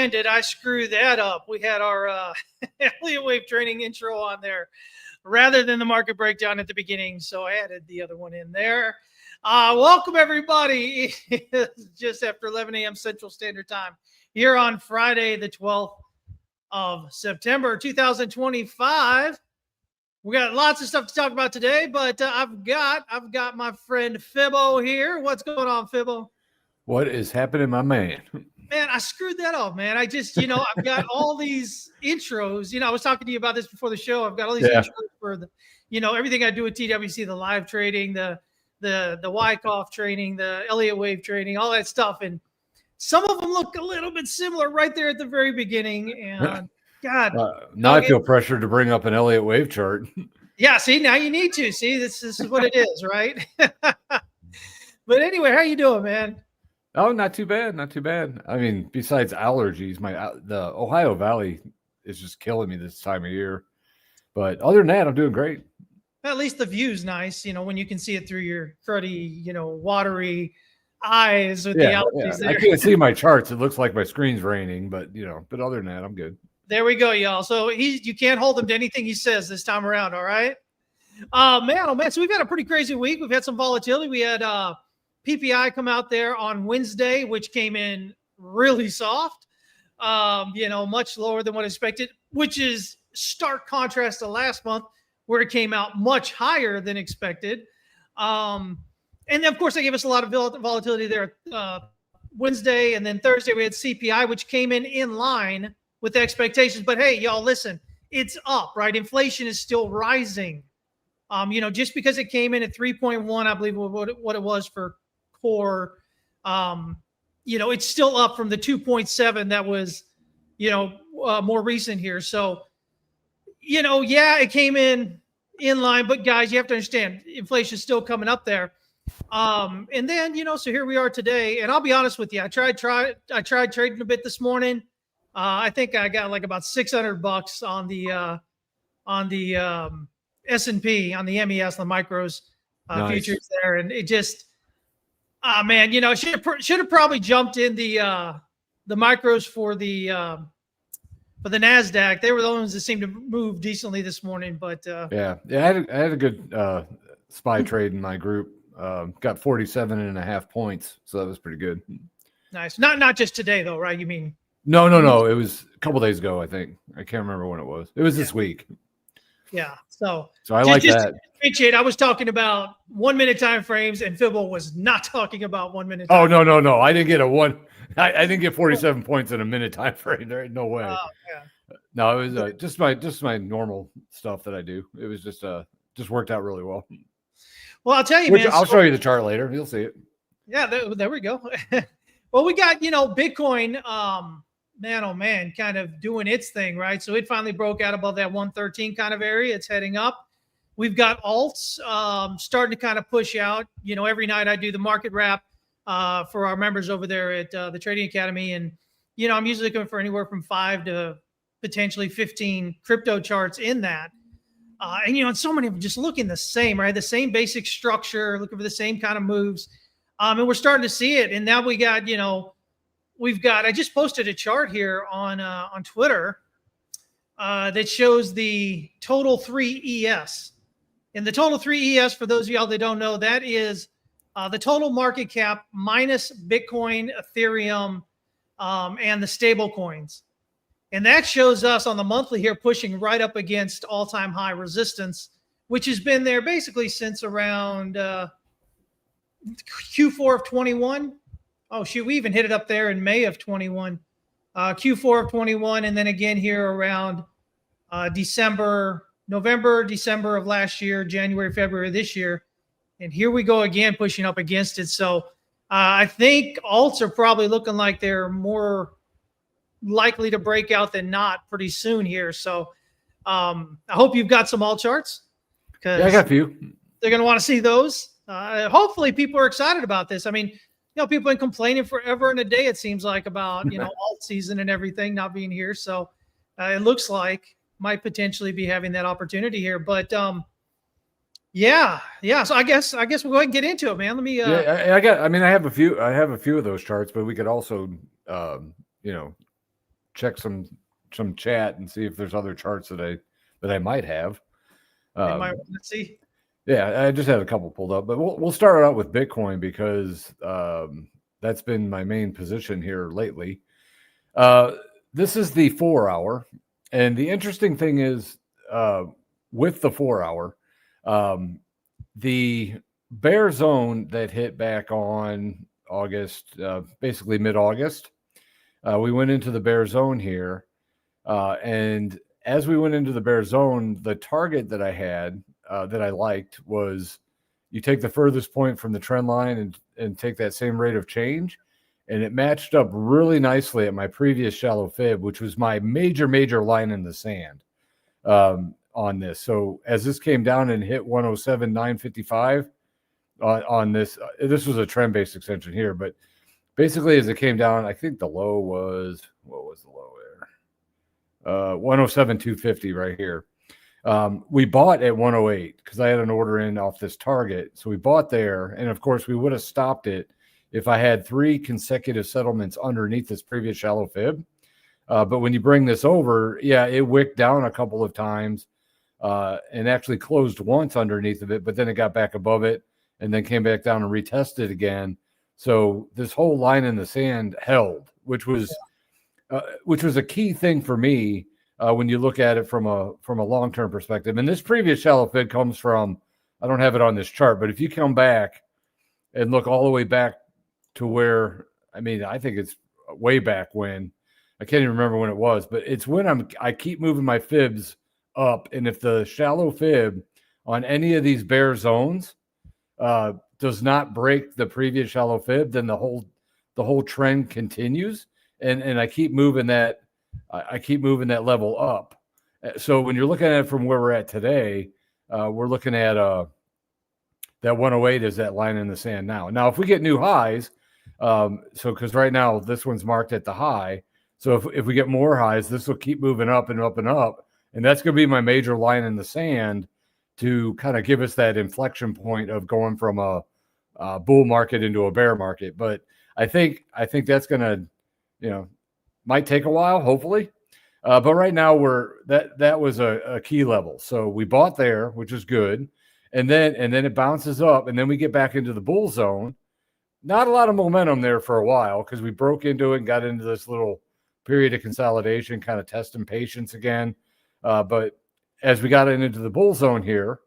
man, did I screw that up. We had our Elliott Wave training intro on there rather than the market breakdown at the beginning. So I added the other one in there. Welcome, everybody. It's just after 11 a.m. Central Standard Time here on Friday, the 12th of September, 2025. We got lots of stuff to talk about today, but I've got my friend Fibbo here. What's going on, Fibbo? What is happening, my man? Man, I screwed that up, man. I just, I've got all these intros. I was talking to you about this before the show. I've got all these intros for the, everything I do with TWC, the live trading, the Wyckoff training, the Elliott Wave training, all that stuff. And some of them look a little bit similar right there at the very beginning. And God, now I feel pressure to bring up an Elliott Wave chart. Yeah, see, now you need to. See, this is what it is, right? But anyway, how you doing, man? Oh, not too bad, not too bad. I mean, besides allergies, the Ohio Valley is just killing me this time of year. But other than that, I'm doing great. At least the view's nice, when you can see it through your cruddy, watery eyes with the allergies there. I can't see my charts. It looks like my screen's raining, but other than that, I'm good. There we go, y'all. So you can't hold him to anything he says this time around, all right? Oh man. So we've had a pretty crazy week. We've had some volatility. We had PPI come out there on Wednesday, which came in really soft, much lower than what expected, which is stark contrast to last month where it came out much higher than expected. And of course, they gave us a lot of volatility there Wednesday. And then Thursday, we had CPI, which came in line with expectations. But hey, y'all, listen, it's up, right? Inflation is still rising. Just because it came in at 3.1, I believe what it was for core, it's still up from the 2.7 that was, more recent here. So, it came in line, but guys, you have to understand inflation is still coming up there. And then, so here we are today, and I'll be honest with you. I tried trading a bit this morning. I think I got like about $600 on the S&P, on the MES, the micros Nice. futures there, and it just, man, should have probably jumped in the micros for the NASDAQ. They were the ones that seemed to move decently this morning, but I had a good SPY trade in my group. Got 47.5 points, so that was pretty good. Nice. Not just today though, right? You mean? No. It was a couple days ago, I think. I can't remember when it was. It was this week. Yeah. So I like that. Appreciate. I was talking about 1 minute time frames, and Fibbo was not talking about 1 minute. Oh no! I didn't get I didn't get 47 points in a minute time frame. There ain't no way. No, it was just my normal stuff that I do. It was just worked out really well. Well, I'll tell you, man. I'll show you the chart later. You'll see it. Yeah, there we go. Well, we got Bitcoin. Man, oh man, kind of doing its thing, right? So it finally broke out above that 113 kind of area. It's heading up. We've got alts starting to kind of push out. Every night I do the market wrap for our members over there at the Trading Academy. And, I'm usually looking for anywhere from 5 to potentially 15 crypto charts in that. And so many of them just looking the same, right? The same basic structure, looking for the same kind of moves. And we're starting to see it. And now we got, I just posted a chart here on Twitter that shows the total 3 ES. And the total 3 ES, for those of y'all that don't know, that is the total market cap minus Bitcoin, Ethereum, and the stable coins. And that shows us on the monthly here pushing right up against all-time high resistance, which has been there basically since around Q4 of 21. Oh, shoot, we even hit it up there in May of 21, Q4 of 21, and then again here around November, December of last year, January, February this year. And here we go again, pushing up against it. So I think alts are probably looking like they're more likely to break out than not pretty soon here. So I hope you've got some alt charts. Yeah, I got a few. They're going to want to see those. Hopefully people are excited about this. I mean, people have been complaining forever and a day, it seems like, about, alt season and everything not being here. So it looks like might potentially be having that opportunity here. But yeah. So I guess we'll go ahead and get into it, man. Let me. I have a few of those charts, but we could also, check some chat and see if there's other charts that I might have. Might want to see. Yeah, I just had a couple pulled up, but we'll start out with Bitcoin because that's been my main position here lately. This is the 4 hour, and the interesting thing is with the 4 hour, the bear zone that hit back on August, basically mid-August, we went into the bear zone here, and as we went into the bear zone, the target that I had that I liked was you take the furthest point from the trend line and take that same rate of change. And it matched up really nicely at my previous shallow fib, which was my major line in the sand on this. So as this came down and hit 107,955 on this, this was a trend-based extension here, but basically as it came down, I think the low was, what was the low there? 107,250 right here. We bought at 108 because I had an order in off this target. So we bought there. And of course, we would have stopped it if I had 3 consecutive settlements underneath this previous shallow fib. But when you bring this over, yeah, it wicked down a couple of times and actually closed once underneath of it, but then it got back above it and then came back down and retested again. So this whole line in the sand held, which was a key thing for me. When you look at it from a long-term perspective. And this previous shallow fib comes from, I don't have it on this chart, but if you come back and look all the way back to where, I mean, I think it's way back when, I can't even remember when it was, but it's when I keep moving my fibs up. And if the shallow fib on any of these bear zones does not break the previous shallow fib, then the whole trend continues. And I keep moving that. I keep moving that level up. So when you're looking at it from where we're at today, we're looking at that 108 is that line in the sand now. Now, if we get new highs, because right now this one's marked at the high. So if we get more highs, this will keep moving up and up and up. And that's going to be my major line in the sand to kind of give us that inflection point of going from a bull market into a bear market. But I think that's going to, might take a while, hopefully. But right now that was a key level. So we bought there, which is good. And then it bounces up and then we get back into the bull zone. Not a lot of momentum there for a while because we broke into it and got into this little period of consolidation, kind of testing patience again. But as we got into the bull zone here,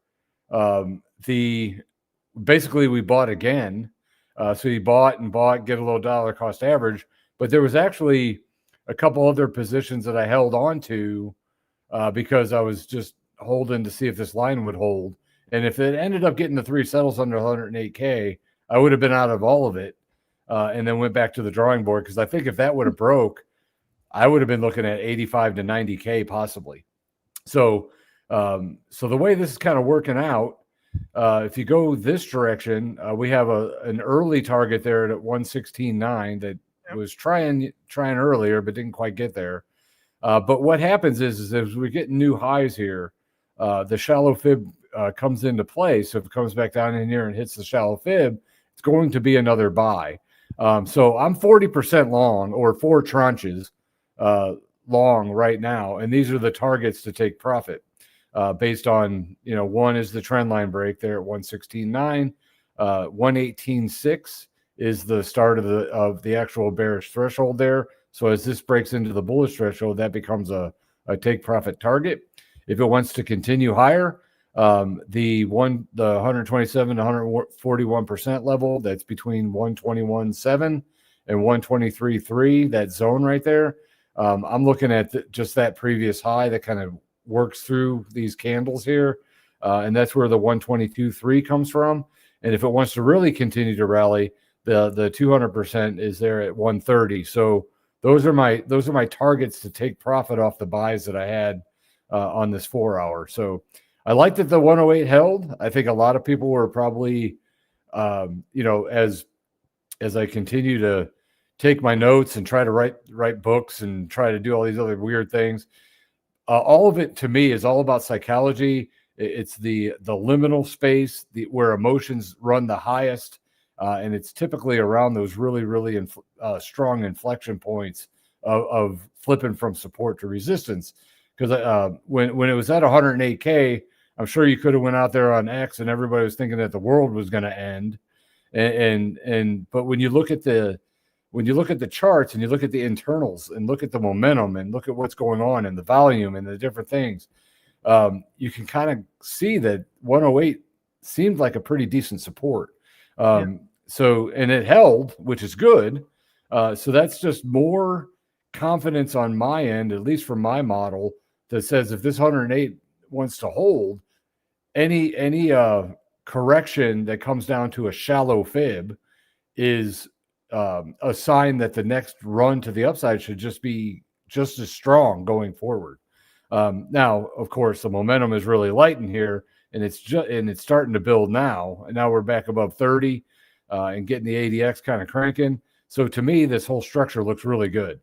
basically we bought again. So you bought, get a little dollar cost average. But there was actually a couple other positions that I held on to because I was just holding to see if this line would hold. And if it ended up getting the 3 settles under 108K, I would have been out of all of it and then went back to the drawing board. Because I think if that would have broke, I would have been looking at 85 to 90K possibly. So the way this is kind of working out, if you go this direction, we have an early target there at 116.9 that was trying earlier, but didn't quite get there. But what happens is as we get new highs here, the shallow fib comes into play. So if it comes back down in here and hits the shallow fib, it's going to be another buy. So I'm 40% long or 4 tranches long right now. And these are the targets to take profit based on, one is the trend line break there at 116.9, 118.6 is the start of the actual bearish threshold there. So as this breaks into the bullish threshold, that becomes a take profit target. If it wants to continue higher, the 127 to 141% level, that's between 121.7 and 123.3, that zone right there. I'm looking at just that previous high that kind of works through these candles here. And that's where the 122.3 comes from. And if it wants to really continue to rally, the 200% is there at 130. So those are my targets to take profit off the buys that I had on this 4 hour. So I liked that the 108 held. I think a lot of people were probably, as I continue to take my notes and try to write books and try to do all these other weird things, all of it to me is all about psychology. It's the liminal space where emotions run the highest. And it's typically around those really, really strong inflection points of flipping from support to resistance. Because when it was at 108K, I'm sure you could have went out there on X and everybody was thinking that the world was going to end. But when you look at the charts and you look at the internals and look at the momentum and look at what's going on and the volume and the different things, you can kind of see that 108 seemed like a pretty decent support. So, and it held, which is good. So that's just more confidence on my end, at least for my model, that says if this 108 wants to hold, any correction that comes down to a shallow fib is a sign that the next run to the upside should just be just as strong going forward. Now, of course, the momentum is really light in here, and it's starting to build now. And now we're back above 30 and getting the ADX kind of cranking. So to me, this whole structure looks really good.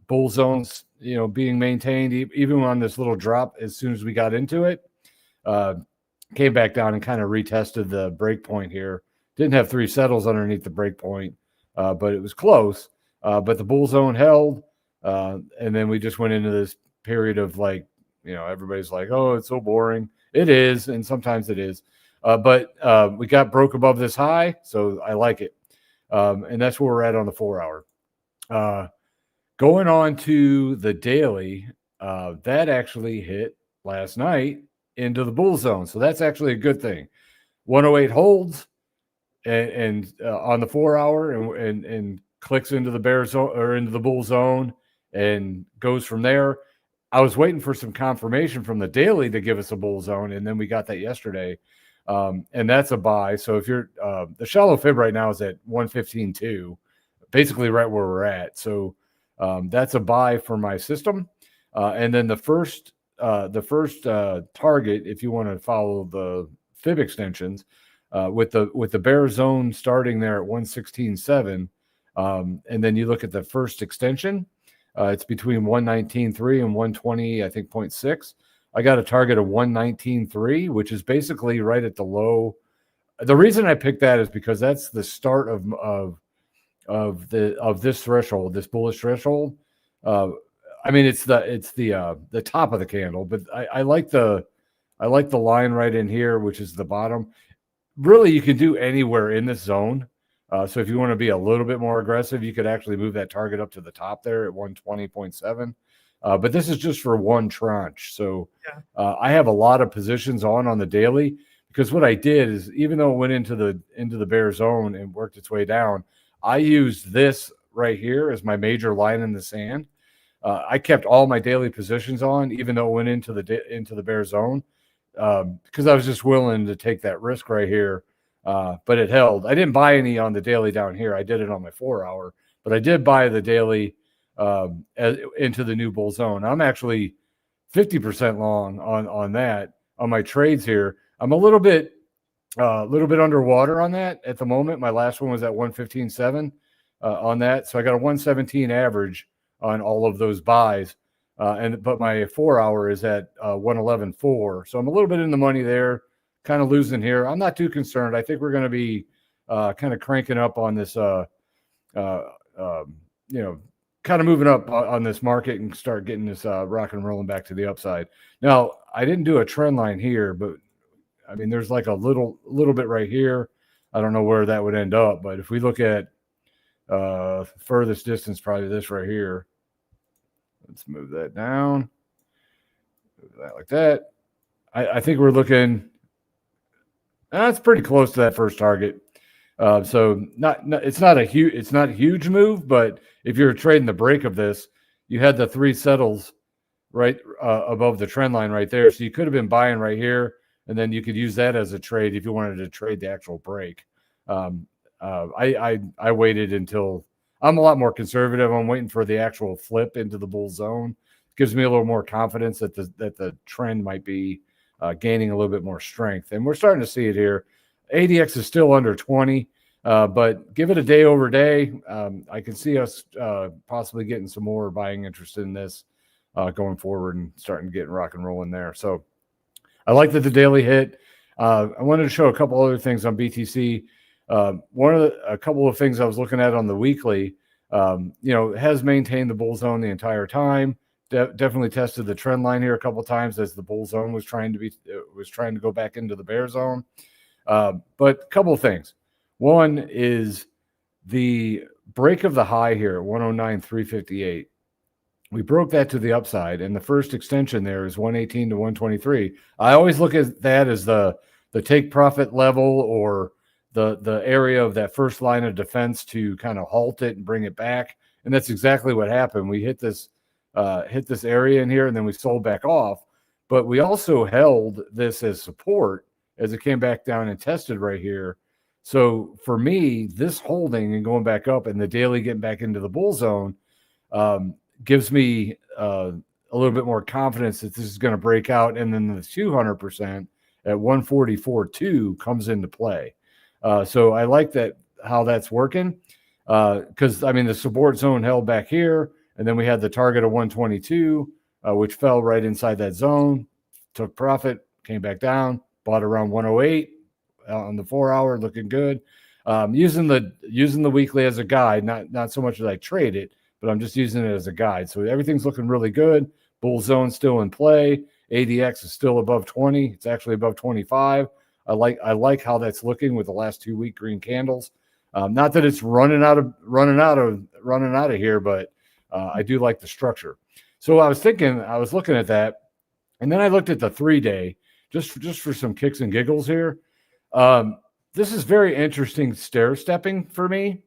Bull zones, being maintained even on this little drop as soon as we got into it. Came back down and kind of retested the break point here. Didn't have 3 settles underneath the break point, but it was close. But the bull zone held, and then we just went into this period of everybody's like, oh, it's so boring. It is, and sometimes it is. But we got broke above this high, so I like it. And that's where we're at on the 4-hour. Going on to the daily, that actually hit last night into the bull zone. So that's actually a good thing. 108 holds and on the 4-hour and clicks into the bear zone or into the bull zone and goes from there. I was waiting for some confirmation from the daily to give us a bull zone, and then we got that yesterday. And that's a buy. So if you're the shallow fib right now is at 115.2, basically right where we're at. So that's a buy for my system. And then the first target, if you want to follow the fib extensions, with the bear zone starting there at 116.7, and then you look at the first extension, it's between 119.3 and 120, I think 0.6. I got a target of 119.3, which is basically right at the low. The reason I picked that is because that's the start of this threshold, this bullish threshold. I mean, it's the top of the candle, but I like the line right in here, which is the bottom. Really, you can do anywhere in this zone. So if you want to be a little bit more aggressive, you could actually move that target up to the top there at 120.7. But this is just for one tranche. So I have a lot of positions on the daily, because what I did is, even though it went into the bear zone and worked its way down, I used this right here as my major line in the sand. I kept all my daily positions on, even though it went into the bear zone, because I was just willing to take that risk right here. But it held. I didn't buy any on the daily down here. I did it on my 4-hour, but I did buy the daily into the new bull zone. I'm actually 50% long on that on my trades here. I'm a little bit underwater on that at the moment. My last one was at 115.7 on that, so I got a 117 average on all of those buys, but my 4-hour is at 111.4, so I'm a little bit in the money there. Kind of losing here. I'm not too concerned. I think we're going to be kind of cranking up on this, kind of moving up on this market and start getting this rock and rolling back to the upside. Now, I didn't do a trend line here, but I mean, there's like a little bit right here. I don't know where that would end up, but if we look at furthest distance, probably this right here. Let's move that down. Move that like that. I think we're looking. That's pretty close to that first target. So it's not a huge move, but if you're trading the break of this, you had the 3 settles right above the trend line right there. So you could have been buying right here, and then you could use that as a trade if you wanted to trade the actual break. I waited until I'm a lot more conservative. I'm waiting for the actual flip into the bull zone. It gives me a little more confidence that the trend might be gaining a little bit more strength. And we're starting to see it here. ADX is still under 20, but give it a day over day. I can see us possibly getting some more buying interest in this going forward and starting to get rock and rolling there. So I like that the daily hit. I wanted to show a couple other things on BTC. A couple of things I was looking at on the weekly. Has maintained the bull zone the entire time. Definitely tested the trend line here a couple of times as the bull zone was trying to go back into the bear zone. But a couple of things. One is the break of the high here at 109,358. We broke that to the upside, and the first extension there is 118 to 123. I always look at that as the take profit level, or the area of that first line of defense to kind of halt it and bring it back. And that's exactly what happened. We hit this area in here, and then we sold back off. But we also held this as support as it came back down and tested right here. So for me, this holding and going back up and the daily getting back into the bull zone gives me a little bit more confidence that this is going to break out. And then the 200% at 144.2 comes into play. So I like that, how that's working. Because, the support zone held back here, and then we had the target of 122, which fell right inside that zone, took profit, came back down, bought around 108 on the 4 hour, looking good. Using the weekly as a guide, not so much that I trade it, but I'm just using it as a guide. So everything's looking really good. Bull zone still in play. ADX is still above 20. It's actually above 25. I like how that's looking with the last 2 week green candles. Not that it's running out of here, but I do like the structure. So I was looking at that, and then I looked at the 3-day just for some kicks and giggles here. This is very interesting stair stepping for me.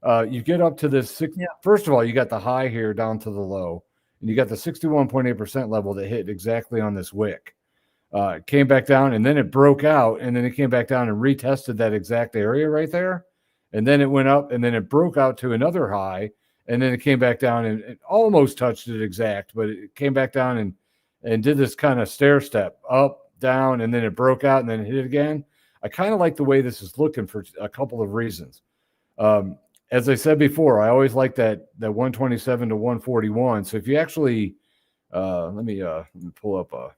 You get up to this First of all, you got the high here down to the low, and you got the 61.8% level that hit exactly on this wick. It came back down, and then it broke out, and then it came back down and retested that exact area right there. And then it went up, and then it broke out to another high, and then it came back down and it almost touched it exact, but it came back down and did this kind of stair step up, down, and then it broke out and then hit it again. I kind of like the way this is looking for a couple of reasons. As I said before, I always like that 127 to 141. So if you actually, let me pull up a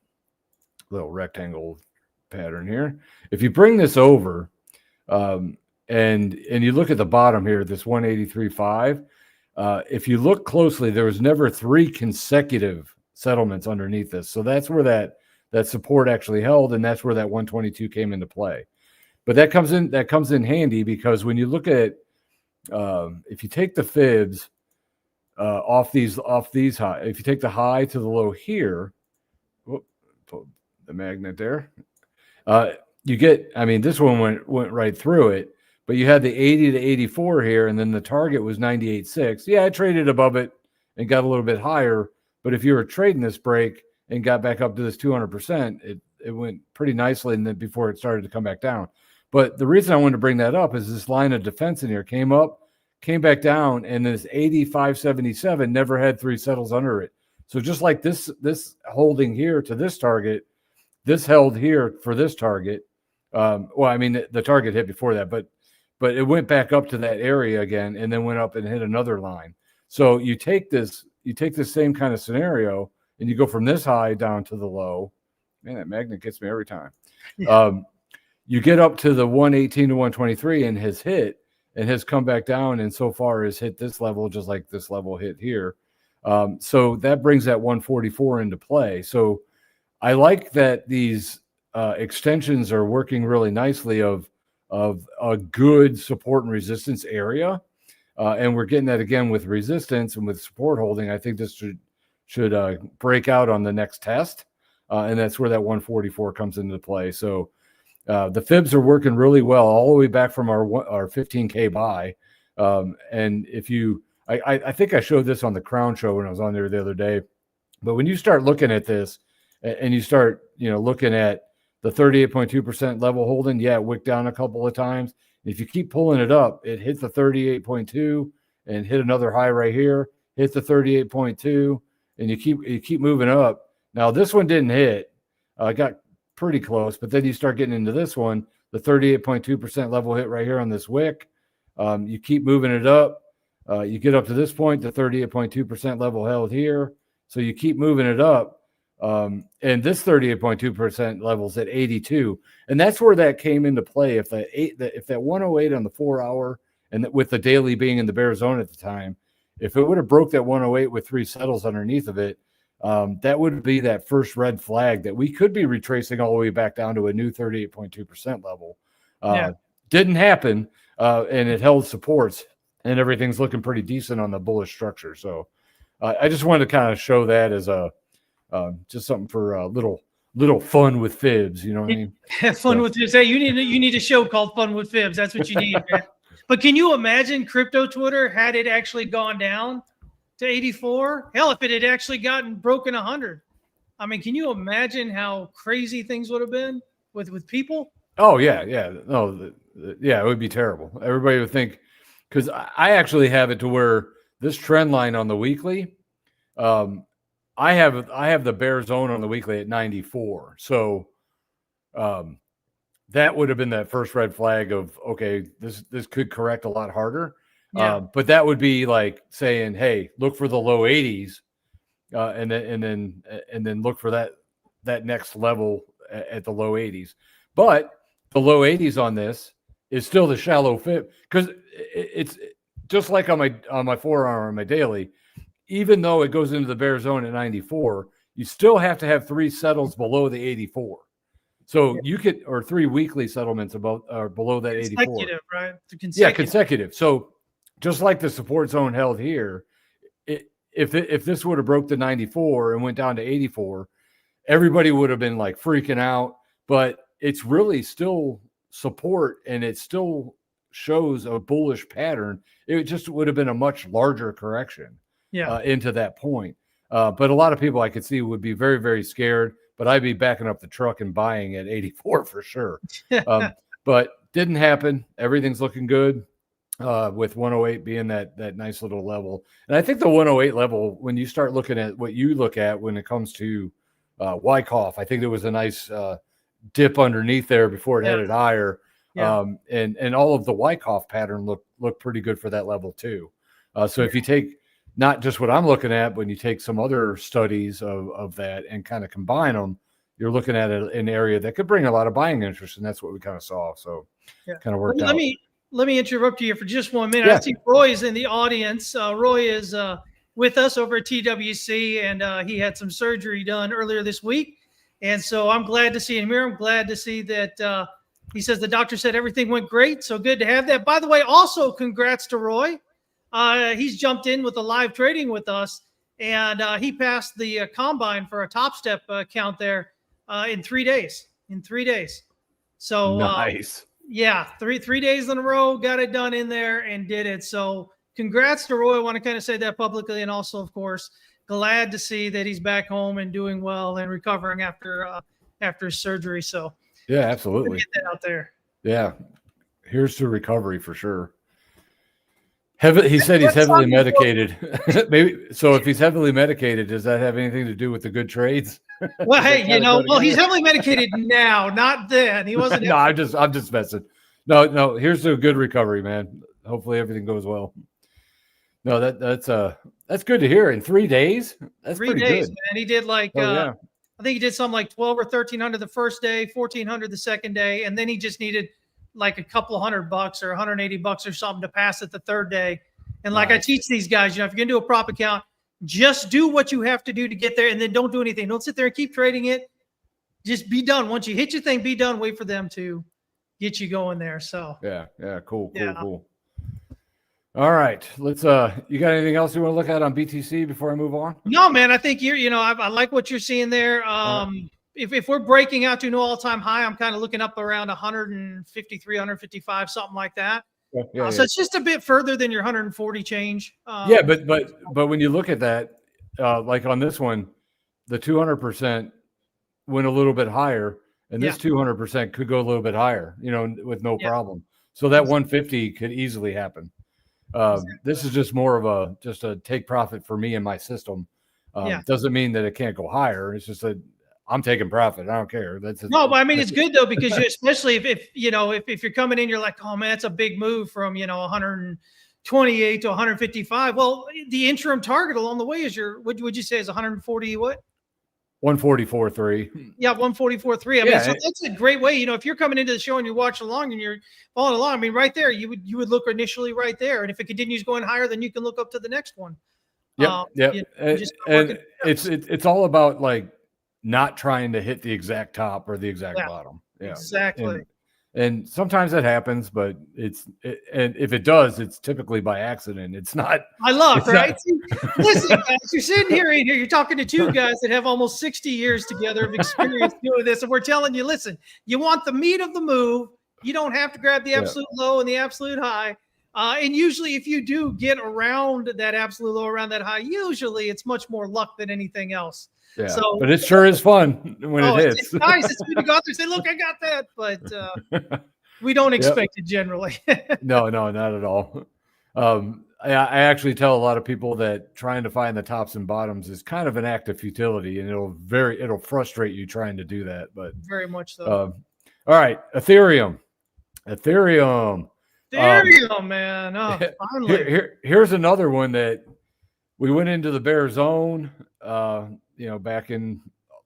little rectangle pattern here. If you bring this over, and you look at the bottom here, this 183.5, if you look closely, there was never 3 consecutive settlements underneath this. So that's where that support actually held, and that's where that 122 came into play. But that comes in handy, because when you look at if you take the fibs off these high, if you take the high to the low here, put the magnet there, you get, this one went right through it, but you had the 80 to 84 here, and then the target was 98.6. Yeah, I traded above it and got a little bit higher, but if you were trading this break and got back up to this 200%, it went pretty nicely, and then before it started to come back down. But the reason I wanted to bring that up is this line of defense in here came up, came back down, and this 85.77 never had 3 settles under it. So just like this holding here to this target, this held here for this target. The target hit before that, but it went back up to that area again, and then went up and hit another line. So you take this same kind of scenario, and you go from this high down to the low. Man, that magnet gets me every time. Yeah. You get up to the 118 to 123 and has hit, and has come back down, and so far has hit this level, just like this level hit here. So that brings that 144 into play. So I like that these extensions are working really nicely of a good support and resistance area. And we're getting that again with resistance and with support holding. I think this should break out on the next test. And that's where that 144 comes into play. So the fibs are working really well all the way back from our 15K buy. And if you, I think I showed this on the Crown Show when I was on there the other day, but when you start looking at this and you start, looking at the 38.2% level holding, it wicked down a couple of times. If you keep pulling it up, it hit the 38.2 and hit another high right here, hit the 38.2, and you keep moving up. Now this one didn't hit. I got pretty close, but then you start getting into this one, the 38.2% level hit right here on this wick. You keep moving it up. You get up to this point, the 38.2% level held here. So you keep moving it up. And this 38.2% levels at 82. And that's where that came into play. If that 108 on the 4 hour, and with the daily being in the bear zone at the time, if it would have broke that 108 with 3 settles underneath of it, that would be that first red flag that we could be retracing all the way back down to a new 38.2% level. Didn't happen, and it held supports, and everything's looking pretty decent on the bullish structure. So I just wanted to kind of show that as a just something for a little fun with fibs. You know what I mean? Have fun with fibs. Hey, you need a show called Fun with Fibs. That's what you need, man. But can you imagine crypto Twitter had it actually gone down to 84? Hell, if it had actually gotten broken 100. I mean, can you imagine how crazy things would have been with people? Oh, yeah. No, it would be terrible. Everybody would think, because I actually have it to where this trend line on the weekly, I have the bear zone on the weekly at 94. So that would have been that first red flag of, okay, this could correct a lot harder. Yeah. But that would be like saying, hey, look for the low 80s, and then look for that next level at the low 80s. But the low 80s on this is still the shallow fib, because it's just like on my 4 hour on my daily. Even though it goes into the bear zone at 94, you still have to have 3 settles below the 84. So you could, or 3 weekly settlements above or below that 84. Consecutive, right? Yeah, consecutive. So just like the support zone held here, if this would have broke the 94 and went down to 84, everybody would have been like freaking out. But it's really still support, and it still shows a bullish pattern. It just would have been a much larger correction. Into that point. But a lot of people I could see would be very, very scared, but I'd be backing up the truck and buying at 84 for sure. But didn't happen. Everything's looking good, with 108 being that nice little level. And I think the 108 level, when you start looking at what you look at when it comes to Wyckoff, I think there was a nice dip underneath there before it headed higher. And all of the Wyckoff pattern looked pretty good for that level too. So if you take not just what I'm looking at, when you take some other studies of that and kind of combine them, you're looking at an area that could bring a lot of buying interest, and that's what we kind of saw. So kind of worked out. Let me interrupt you for just 1 minute. I see Roy is in the audience. Roy is with us over at TWC, and he had some surgery done earlier this week. And so I'm glad to see him here. I'm glad to see that he says the doctor said everything went great. So good to have that. By the way, also congrats to Roy. He's jumped in with the live trading with us, and he passed the combine for a Top Step count there in 3 days. So nice. Three days in a row, got it done in there and did it. So congrats to Roy. I want to kind of say that publicly, and also, of course, glad to see that he's back home and doing well and recovering after his surgery. So yeah, absolutely. Get that out there. Yeah, here's to recovery for sure. He said he's heavily medicated. Maybe so. If he's heavily medicated, does that have anything to do with the good trades? Well, hey, he's heavily medicated now, not then. He wasn't. No, I'm just messing. No. Here's to a good recovery, man. Hopefully everything goes well. No, that's good to hear. In 3 days, that's 3 days, pretty good. man. He did like I think he did something like 12 or 1300 the first day, 1400 the second day, and then he just needed like a couple $100 or $180 or something to pass it the third day. And like I teach these guys, if you're going to do a prop account, just do what you have to do to get there, and then don't do anything. Don't sit there and keep trading it. Just be done. Once you hit your thing, be done. Wait for them to get you going there. So yeah, cool. All right, let's. You got anything else you want to look at on BTC before I move on? No, man. I think I like what you're seeing there. If we're breaking out to a new all-time high, I'm kind of looking up around 153, 155, something like that. So it's just a bit further than your 140 change. But when you look at that, like on this one, the 200% went a little bit higher, and this 200% could go a little bit higher, with no problem. So that 150 could easily happen. This is just more of a take profit for me and my system. Doesn't mean that it can't go higher. It's just that I'm taking profit. I don't care. But I mean, it's good though, because especially if you're coming in, you're like, oh man, that's a big move from 128 to 155. Well, the interim target along the way is would you say is 140 what? 144.3. Yeah, 144.3. I mean, Yeah, so that's a great way. If you're coming into the show and you're watching along and you're following along, I mean, right there, you would look initially right there, and if it continues going higher, then you can look up to the next one. Yep. Just start working It's all about like not trying to hit the exact top or the exact bottom. Yeah, exactly. And sometimes that happens, but and if it does, it's typically by accident. It's not. I love, right? Listen, guys, you're sitting here, you're talking to two guys that have almost 60 years together of experience doing this, and we're telling you, listen, you want the meat of the move. You don't have to grab the absolute low and the absolute high. And usually, if you do get around that absolute low, around that high, usually it's much more luck than anything else. Yeah, so, but it sure is fun when it hits. It's nice. It's good to go out there and say, look, I got that. But we don't expect it generally. No, not at all. I actually tell a lot of people that trying to find the tops and bottoms is kind of an act of futility, and it'll frustrate you trying to do that. But very much so. All right, Ethereum, man. Oh, finally. Here's another one that we went into the bear zone. Back in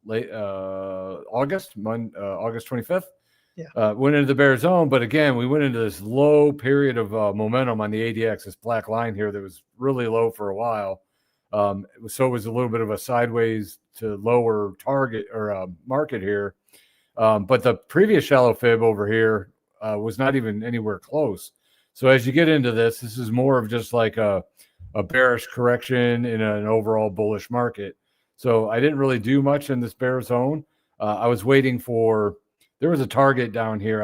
late August 25th. Yeah. Went into the bear zone, but again, we went into this low period of momentum on the ADX, this black line here that was really low for a while. So it was a little bit of a sideways to lower target or market here. But the previous shallow fib over here was not even anywhere close. So as you get into this is more of just like a bearish correction in an overall bullish market. So I didn't really do much in this bear zone. I was waiting for, there was a target down here.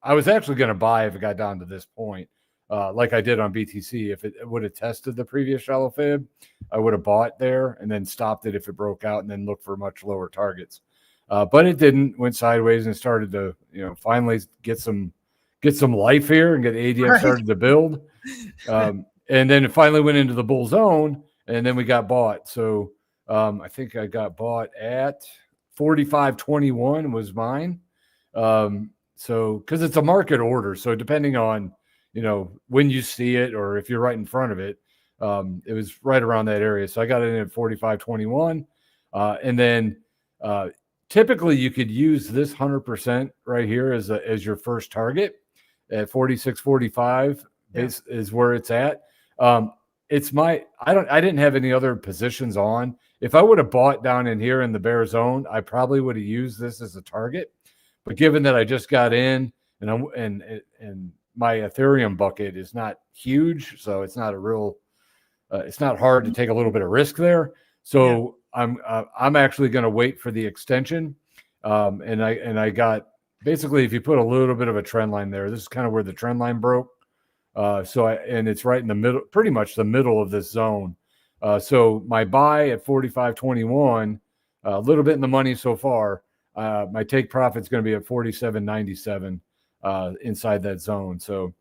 I was actually going to buy if it got down to this point, like I did on BTC. If it would have tested the previous shallow fib, I would have bought there and then stopped it if it broke out and then looked for much lower targets. But it didn't, went sideways and started to, finally get some life here and get ADX started to build. And then it finally went into the bull zone and then we got bought. So I think I got bought at 45.21 was mine. So because it's a market order, so depending on when you see it or if you're right in front of it, it was right around that area. So I got it in at 45.21, and then typically you could use this 100% right here as your first target at 46.45 is where it's at. I didn't have any other positions on. If I would have bought down in here in the bear zone, I probably would have used this as a target. But given that I just got in and my Ethereum bucket is not huge, so it's not it's not hard to take a little bit of risk there. So I'm actually going to wait for the extension. And I got basically, if you put a little bit of a trend line there, this is kind of where the trend line broke. And it's right in the middle, pretty much the middle of this zone. So my buy at 45.21, a little bit in the money so far. My take profit is going to be at 47.97 inside that zone. So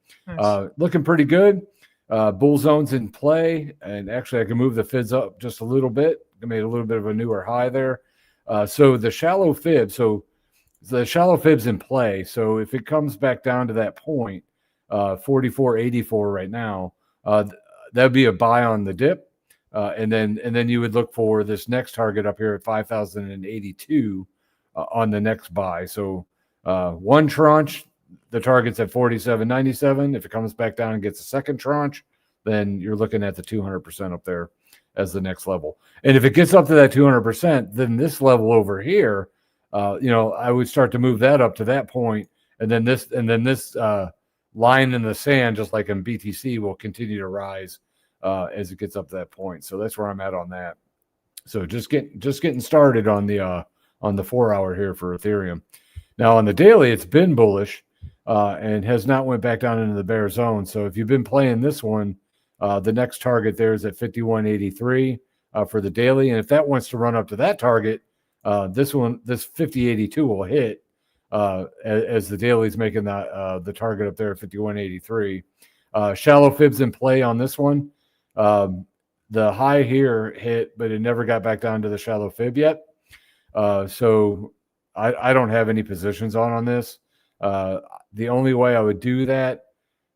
looking pretty good. Bull zone's in play, and actually I can move the fids up just a little bit. I made a little bit of a newer high there. So the shallow fib's in play. So if it comes back down to that point, 44.84 right now, that'd be a buy on the dip. And then you would look for this next target up here at 5,082 on the next buy. So one tranche, the target's at 47.97. If it comes back down and gets a second tranche, then you're looking at the 200% up there as the next level. And if it gets up to that 200%, then this level over here, I would start to move that up to that point, and then this line in the sand, just like in BTC, will continue to rise as it gets up to that point. So that's where I'm at on that. So just getting started on the 4 hour here for Ethereum. Now on the daily, it's been bullish and has not went back down into the bear zone. So if you've been playing this one, the next target there is at 51.83 for the daily, and if that wants to run up to that target, this 50.82 will hit as the daily is making the target up there at 51.83. Shallow fibs in play on this one. The high here hit, but it never got back down to the shallow fib yet. So I don't have any positions on this. The only way I would do that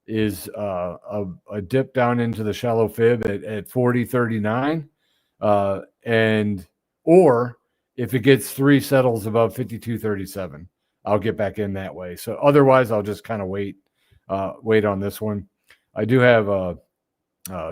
is a dip down into the shallow fib at 40.39, or if it gets 3 settles above 52.37, I'll get back in that way. So otherwise, I'll just kind of wait on this one. I do have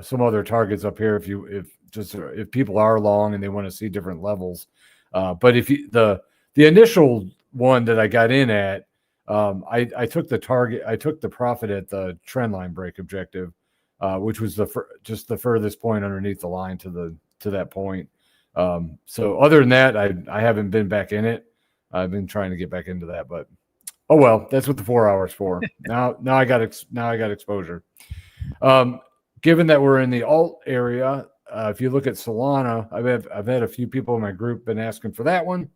some other targets up here if people are long and they want to see different levels. But if the initial one that I got in at, I took the profit at the trend line break objective, which was just the furthest point underneath the line to that point. So other than that, I haven't been back in it. I've been trying to get back into that, but oh well, that's what the 4 hours for. now I got exposure. Given that we're in the alt area, if you look at Solana, I've had a few people in my group been asking for that one.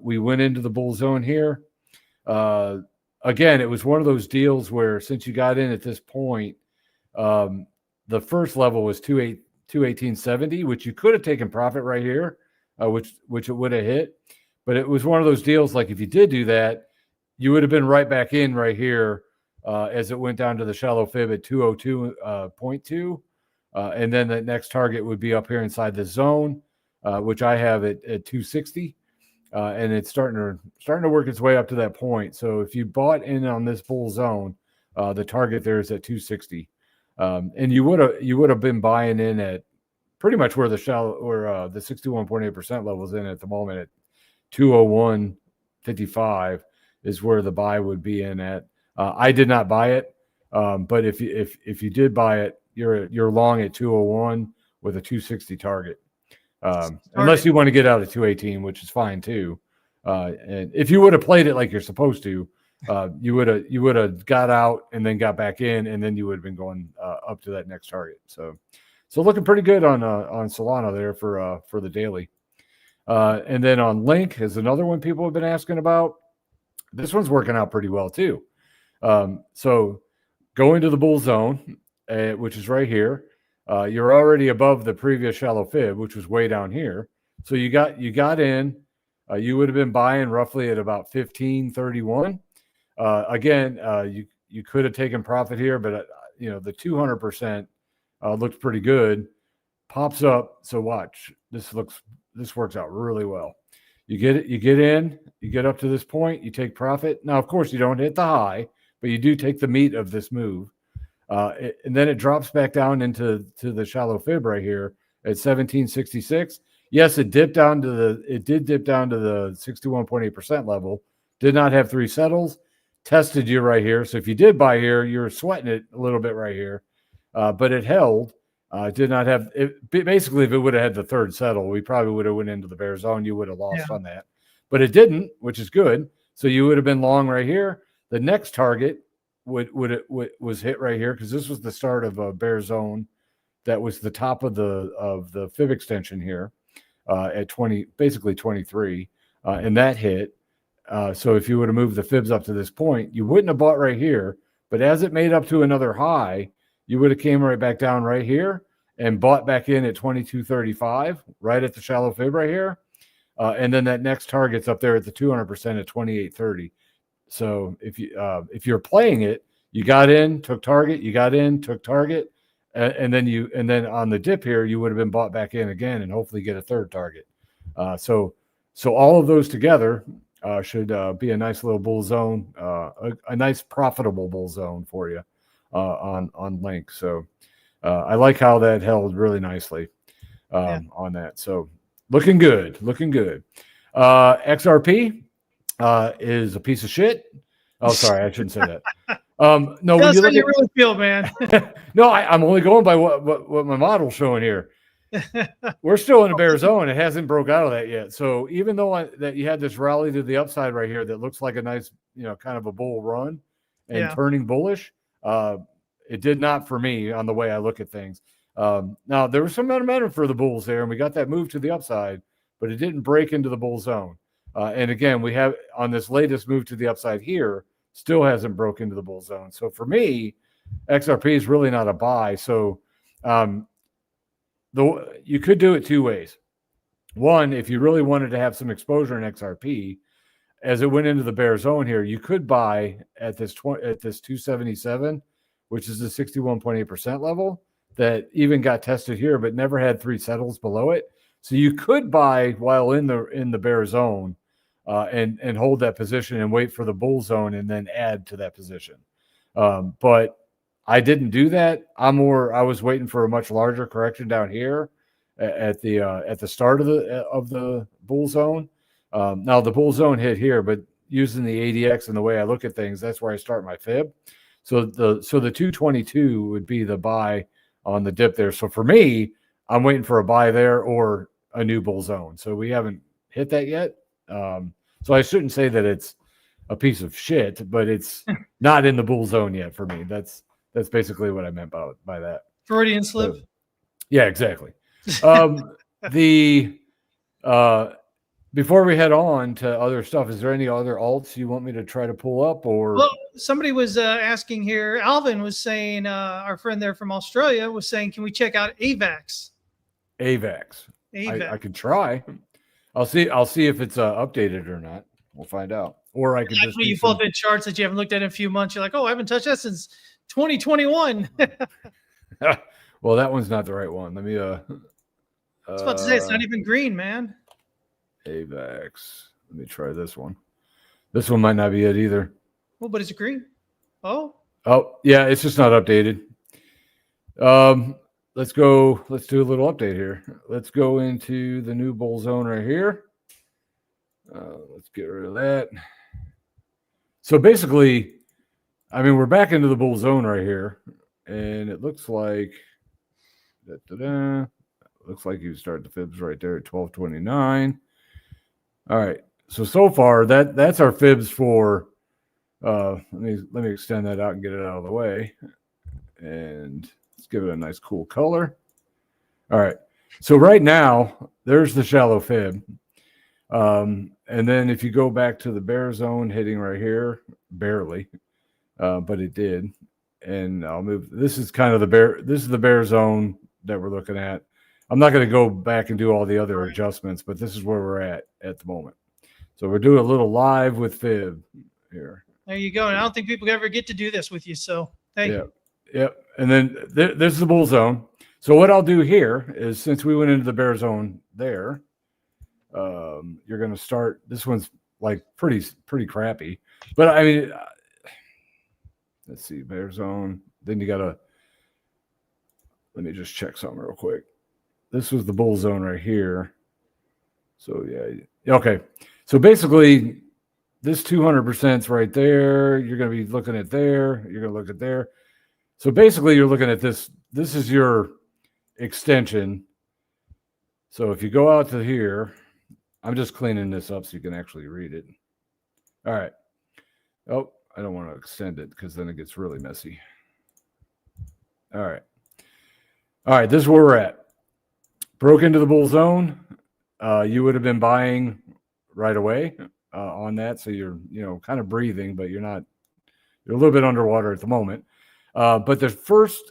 We went into the bull zone here. Again, it was one of those deals where since you got in at this point, the first level was 218.70, which you could have taken profit right here, which it would have hit. But it was one of those deals like if you did do that, you would have been right back in right here as it went down to the shallow fib at 202.2. And then the next target would be up here inside the zone, which I have at 260. And it's starting to work its way up to that point. So if you bought in on this bull zone, the target there is at 260. And you would have been buying in at pretty much where the 61.8% level is in at the moment at 201.55 is where the buy would be in at. I did not buy it, but if you did buy it, you're long at 201 with a 260 target. Unless you want to get out at 218, which is fine too. And if you would have played it like you're supposed to, you would have got out and then got back in, and then you would have been going up to that next target. So looking pretty good on Solana there for the daily. And then on Link is another one people have been asking about. This one's working out pretty well too. So going to the bull zone, which is right here. You're already above the previous shallow fib, which was way down here. So you got in. You would have been buying roughly at about 15.31. Again, you could have taken profit here, but the 200% looked pretty good. Pops up. So watch. This works out really well. You get in. You get up to this point. You take profit. Now, of course, you don't hit the high, but you do take the meat of this move. And then it drops back down into the shallow fib right here at 1766. Yes, it did dip down to the 61.8% level. Did not have 3 settles. Tested you right here. So if you did buy here, you're sweating it a little bit right here. But it held. Did not have it. Basically, if it would have had the third settle, we probably would have went into the bear zone. You would have lost on that, but it didn't, which is good. So you would have been long right here. The next target was hit right here because this was the start of a bear zone. That was the top of the fib extension here at 20, basically 23, and that hit. So if you would have moved the fibs up to this point, you wouldn't have bought right here. But as it made up to another high, you would have came right back down right here and bought back in at 22.35, right at the shallow fib right here. And then that next target's up there at the 200% at 28.30. So if you're playing it, you got in, took target, you got in, took target, and then on the dip here, you would have been bought back in again and hopefully get a third target. So all of those together should be a nice little bull zone, a nice profitable bull zone for you on Link. So I like how that held really nicely on that. So looking good. XRP is a piece of shit. Oh, sorry, I shouldn't say that. No, that's how you really feel, man. No, I'm only going by what my model's showing here. We're still in a bear zone. It hasn't broke out of that yet. So even though that you had this rally to the upside right here that looks like a nice, kind of a bull run and turning bullish, it did not for me on the way I look at things. Now there was some momentum for the bulls there, and we got that move to the upside, but it didn't break into the bull zone. And again, we have on this latest move to the upside here, still hasn't broken into the bull zone. So for me, XRP is really not a buy. So you could do it two ways. One, if you really wanted to have some exposure in XRP, as it went into the bear zone here, you could buy at this 277, which is the 61.8% level that even got tested here, but never had 3 settles below it. So you could buy while in the bear zone, and hold that position and wait for the bull zone and then add to that position. But I didn't do that. I was waiting for a much larger correction down here at the start of the bull zone. Now the bull zone hit here, but using the ADX and the way I look at things, that's where I start my fib. So the 222 would be the buy on the dip there. So for me, I'm waiting for a buy there or a new bull zone. So we haven't hit that yet. So I shouldn't say that it's a piece of shit, but it's not in the bull zone yet for me. That's basically what I meant by that. Freudian slip. So, yeah, exactly. Before we head on to other stuff, is there any other alts you want me to try to pull up? Or well, somebody was asking here. Alvin was saying, our friend there from Australia was saying, can we check out AVAX? AVAX. I could try. I'll see if it's updated or not. We'll find out. Or I could just you pull up in charts that you haven't looked at in a few months. You're like, oh, I haven't touched that since 2021. Well, that one's not the right one. Let me I was about to say it's not even green, man. AVAX. Let me try this one. This one might not be it either. Well, but it's green. Oh, yeah, it's just not updated. Let's do a little update here. Let's go into the new bull zone right here. Let's get rid of that. So basically, I mean, we're back into the bull zone right here, and it looks like looks like you start the fibs right there at 1229. All right. So far that's our fibs for let me extend that out and get it out of the way. And let's give it a nice cool color. All right. So right now there's the shallow fib. And then if you go back to the bear zone hitting right here, barely, but it did. And I'll move. This is kind of the bear zone that we're looking at. I'm not going to go back and do all the other adjustments, but this is where we're at the moment. So we're doing a little live with fib here. There you go. And I don't think people ever get to do this with you. So thank you. Yep. And then this is the bull zone. So what I'll do here is, since we went into the bear zone there, you're going to start. This one's like pretty crappy, but I mean, let's see, bear zone. Then you got let me just check something real quick. This was the bull zone right here. So yeah. Okay. So basically this 200% is right there. You're going to be looking at there. You're going to look at there. So basically you're looking at this. This is your extension. So if you go out to here, I'm just cleaning this up so you can actually read it. All right. Oh, I don't want to extend it because then it gets really messy. All right. This is where we're at. Broke into the bull zone. You would have been buying right away on that. So you're, kind of breathing, but you're a little bit underwater at the moment. But the first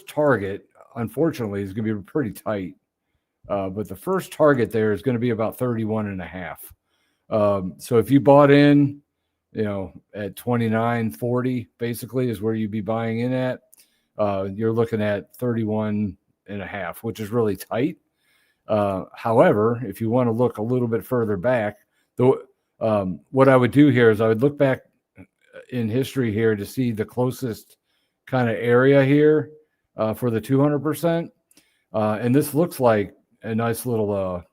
target, unfortunately, is going to be pretty tight. But the first target there is going to be about 31.5. So if you bought in, at 29.40, basically is where you'd be buying in at. You're looking at 31.5, which is really tight. However, if you want to look a little bit further back, what I would do here is I would look back in history here to see the closest kind of area here for the 200%. And this looks like a nice little, let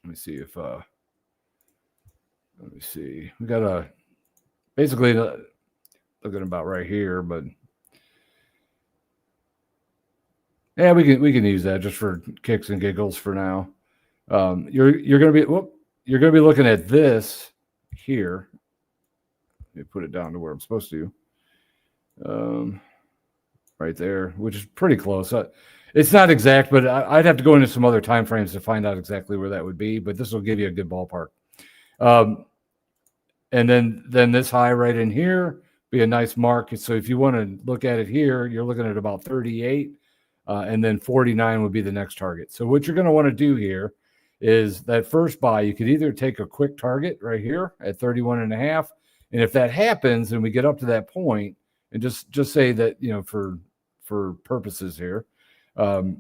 me see. We got basically looking about right here, but yeah, we can use that just for kicks and giggles for now. You're gonna be looking at this here. Let me put it down to where I'm supposed to. Right there, which is pretty close. It's not exact, but I'd have to go into some other time frames to find out exactly where that would be. But this will give you a good ballpark. And then this high right in here be a nice mark. So if you want to look at it here, you're looking at about 38. And then 49 would be the next target. So what you're going to want to do here is that first buy, you could either take a quick target right here at 31.5. And if that happens and we get up to that point, and just say that, for purposes here, 12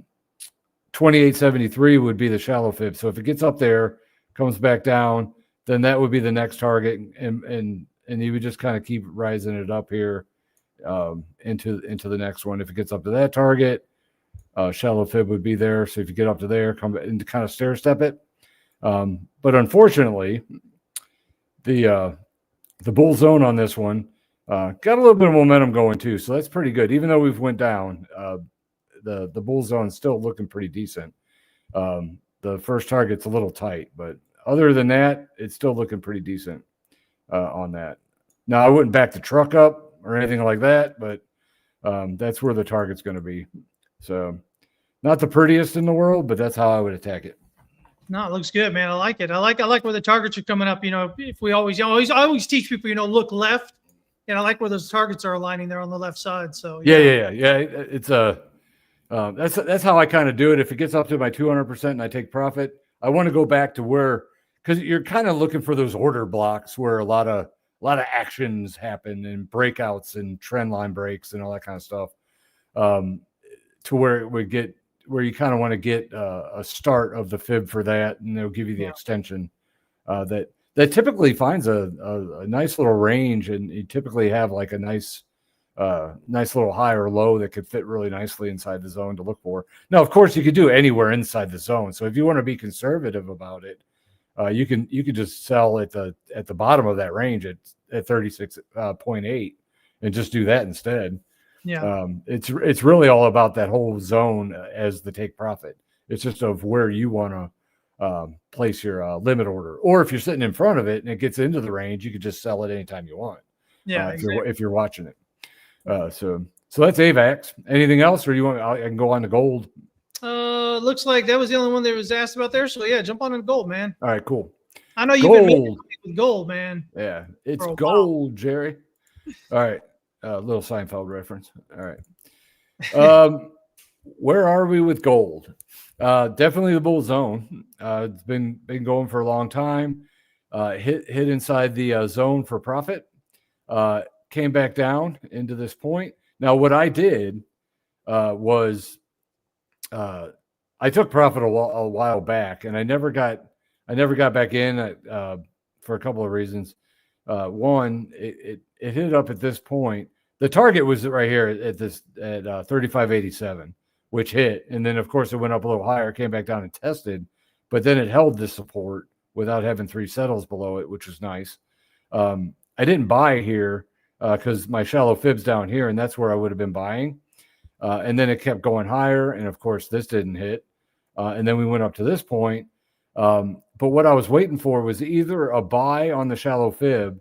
2873 would be the shallow fib. So if it gets up there, comes back down, then that would be the next target, and you would just kind of keep rising it up here into the next one. If it gets up to that target, shallow fib would be there. So if you get up to there, come and kind of stair step it. But unfortunately, the bull zone on this one got a little bit of momentum going too, so that's pretty good. Even though we've went down, the bull zone is still looking pretty decent. The first target's a little tight, but other than that, it's still looking pretty decent on that. Now, I wouldn't back the truck up or anything like that, but that's where the target's going to be. So, not the prettiest in the world, but that's how I would attack it. No, it looks good, man. I like it. I like where the targets are coming up. You know, if we always teach people, you know, look left, and I like where those targets are aligning there on the left side. So yeah. It's that's how I kind of do it. If it gets up to my 200% and I take profit, I want to go back to where, because you're kind of looking for those order blocks where a lot of actions happen and breakouts and trend line breaks and all that kind of stuff, to where it would get, where you kind of want to get a start of the fib for that, and they'll give you the extension that typically finds a nice little range, and you typically have like a nice little high or low that could fit really nicely inside the zone to look for. Now, of course, you could do anywhere inside the zone. So if you want to be conservative about it, you can just sell at the bottom of that range at 36.8 and just do that instead. Yeah. It's really all about that whole zone as the take profit. It's just of where you want to place your limit order, or if you're sitting in front of it and it gets into the range, you could just sell it anytime you want. Yeah, exactly. if you're watching it. So that's AVAX. Anything else, or I can go on to gold? Looks like that was the only one that was asked about there. So yeah, jump on in gold, man. All right, cool. I know you've been making with gold, man. Yeah, it's gold, Jerry. All right. Little Seinfeld reference. All right. Where are we with gold? Definitely the bull zone. It's been going for a long time. Hit inside the zone for profit. Came back down into this point. Now, what I did was I took profit a while back, and I never got back in for a couple of reasons. One, it hit up at this point. The target was right here at 35.87, which hit, and then of course it went up a little higher, came back down and tested, but then it held this support without having 3 settles below it, which was nice. I didn't buy here because my shallow fib's down here, and that's where I would have been buying. And then it kept going higher, and of course this didn't hit, and then we went up to this point. But what I was waiting for was either a buy on the shallow fib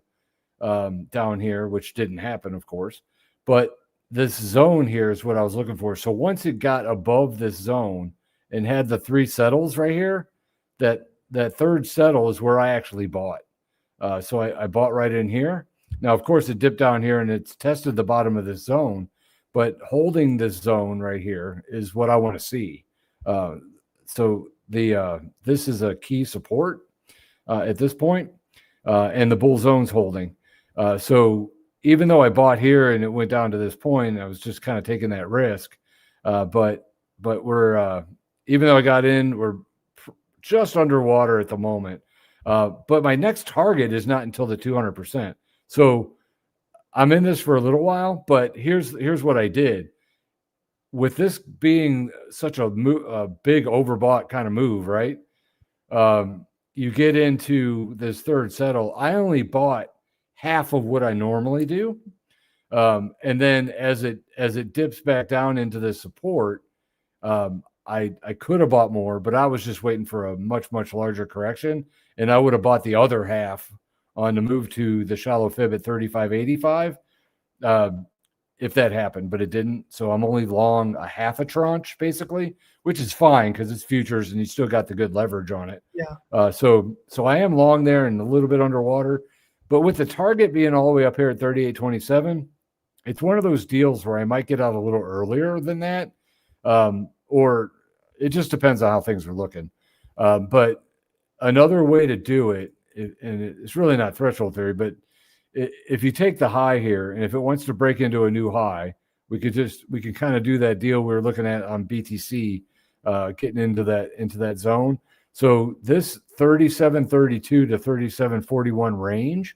down here, which didn't happen, of course, but this zone here is what I was looking for. So once it got above this zone and had the 3 settles right here, that third settle is where I actually bought. So I bought right in here. Now, of course, it dipped down here and it's tested the bottom of this zone, but holding this zone right here is what I want to see. So this is a key support at this point, and the bull zone's holding. So even though I bought here and it went down to this point, I was just kind of taking that risk. But we're even though I got in, we're just underwater at the moment. But my next target is not until the 200%. So I'm in this for a little while. But here's what I did. With this being such a big overbought kind of move, right? You get into this third settle. I only bought half of what I normally do. And then as it dips back down into the support, I could have bought more, but I was just waiting for a much, much larger correction. And I would have bought the other half on the move to the shallow fib at 35.85. If that happened, but it didn't. So I'm only long a half a tranche basically, which is fine because it's futures and you still got the good leverage on it. Yeah. So I am long there and a little bit underwater, but with the target being all the way up here at 38.27, it's one of those deals where I might get out a little earlier than that. Or it just depends on how things are looking. But another way to do it, and it's really not threshold theory, but if you take the high here, and if it wants to break into a new high, we can kind of do that deal we were looking at on BTC getting into that zone. So this 37.32 to 37.41 range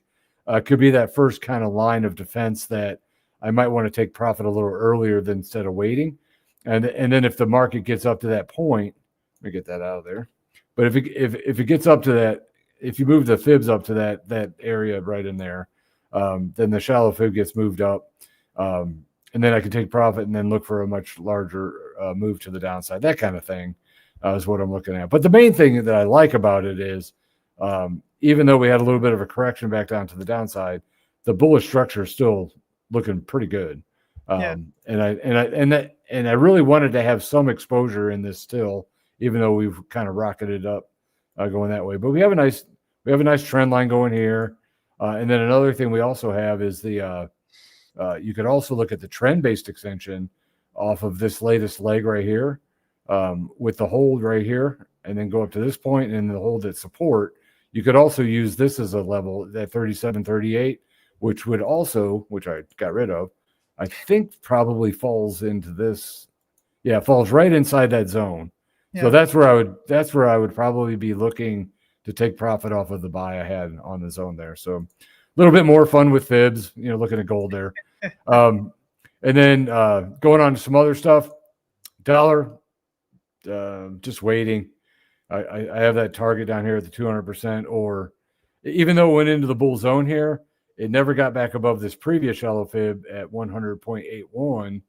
could be that first kind of line of defense that I might want to take profit a little earlier than instead of waiting. And then if the market gets up to that point, let me get that out of there. But if it gets up to that, if you move the fibs up to that area right in there, then the shallow fib gets moved up. And then I can take profit and then look for a much larger move to the downside. That kind of thing is what I'm looking at. But the main thing that I like about it is, even though we had a little bit of a correction back down to the downside, the bullish structure is still looking pretty good. And I really wanted to have some exposure in this still, even though we've kind of rocketed up going that way. But we have a nice trend line going here. And then another thing we also have is the you could also look at the trend-based extension off of this latest leg right here, with the hold right here, and then go up to this point and the hold at support. You could also use this as a level, that 37.38, which I got rid of. I think probably falls into this. Yeah, it falls right inside that zone. Yeah. So that's where I would probably be looking to take profit off of the buy I had on the zone there. So a little bit more fun with fibs, looking at gold there. And then going on to some other stuff, dollar, just waiting. I have that target down here at the 200%, or even though it went into the bull zone here, it never got back above this previous shallow fib at 100.81.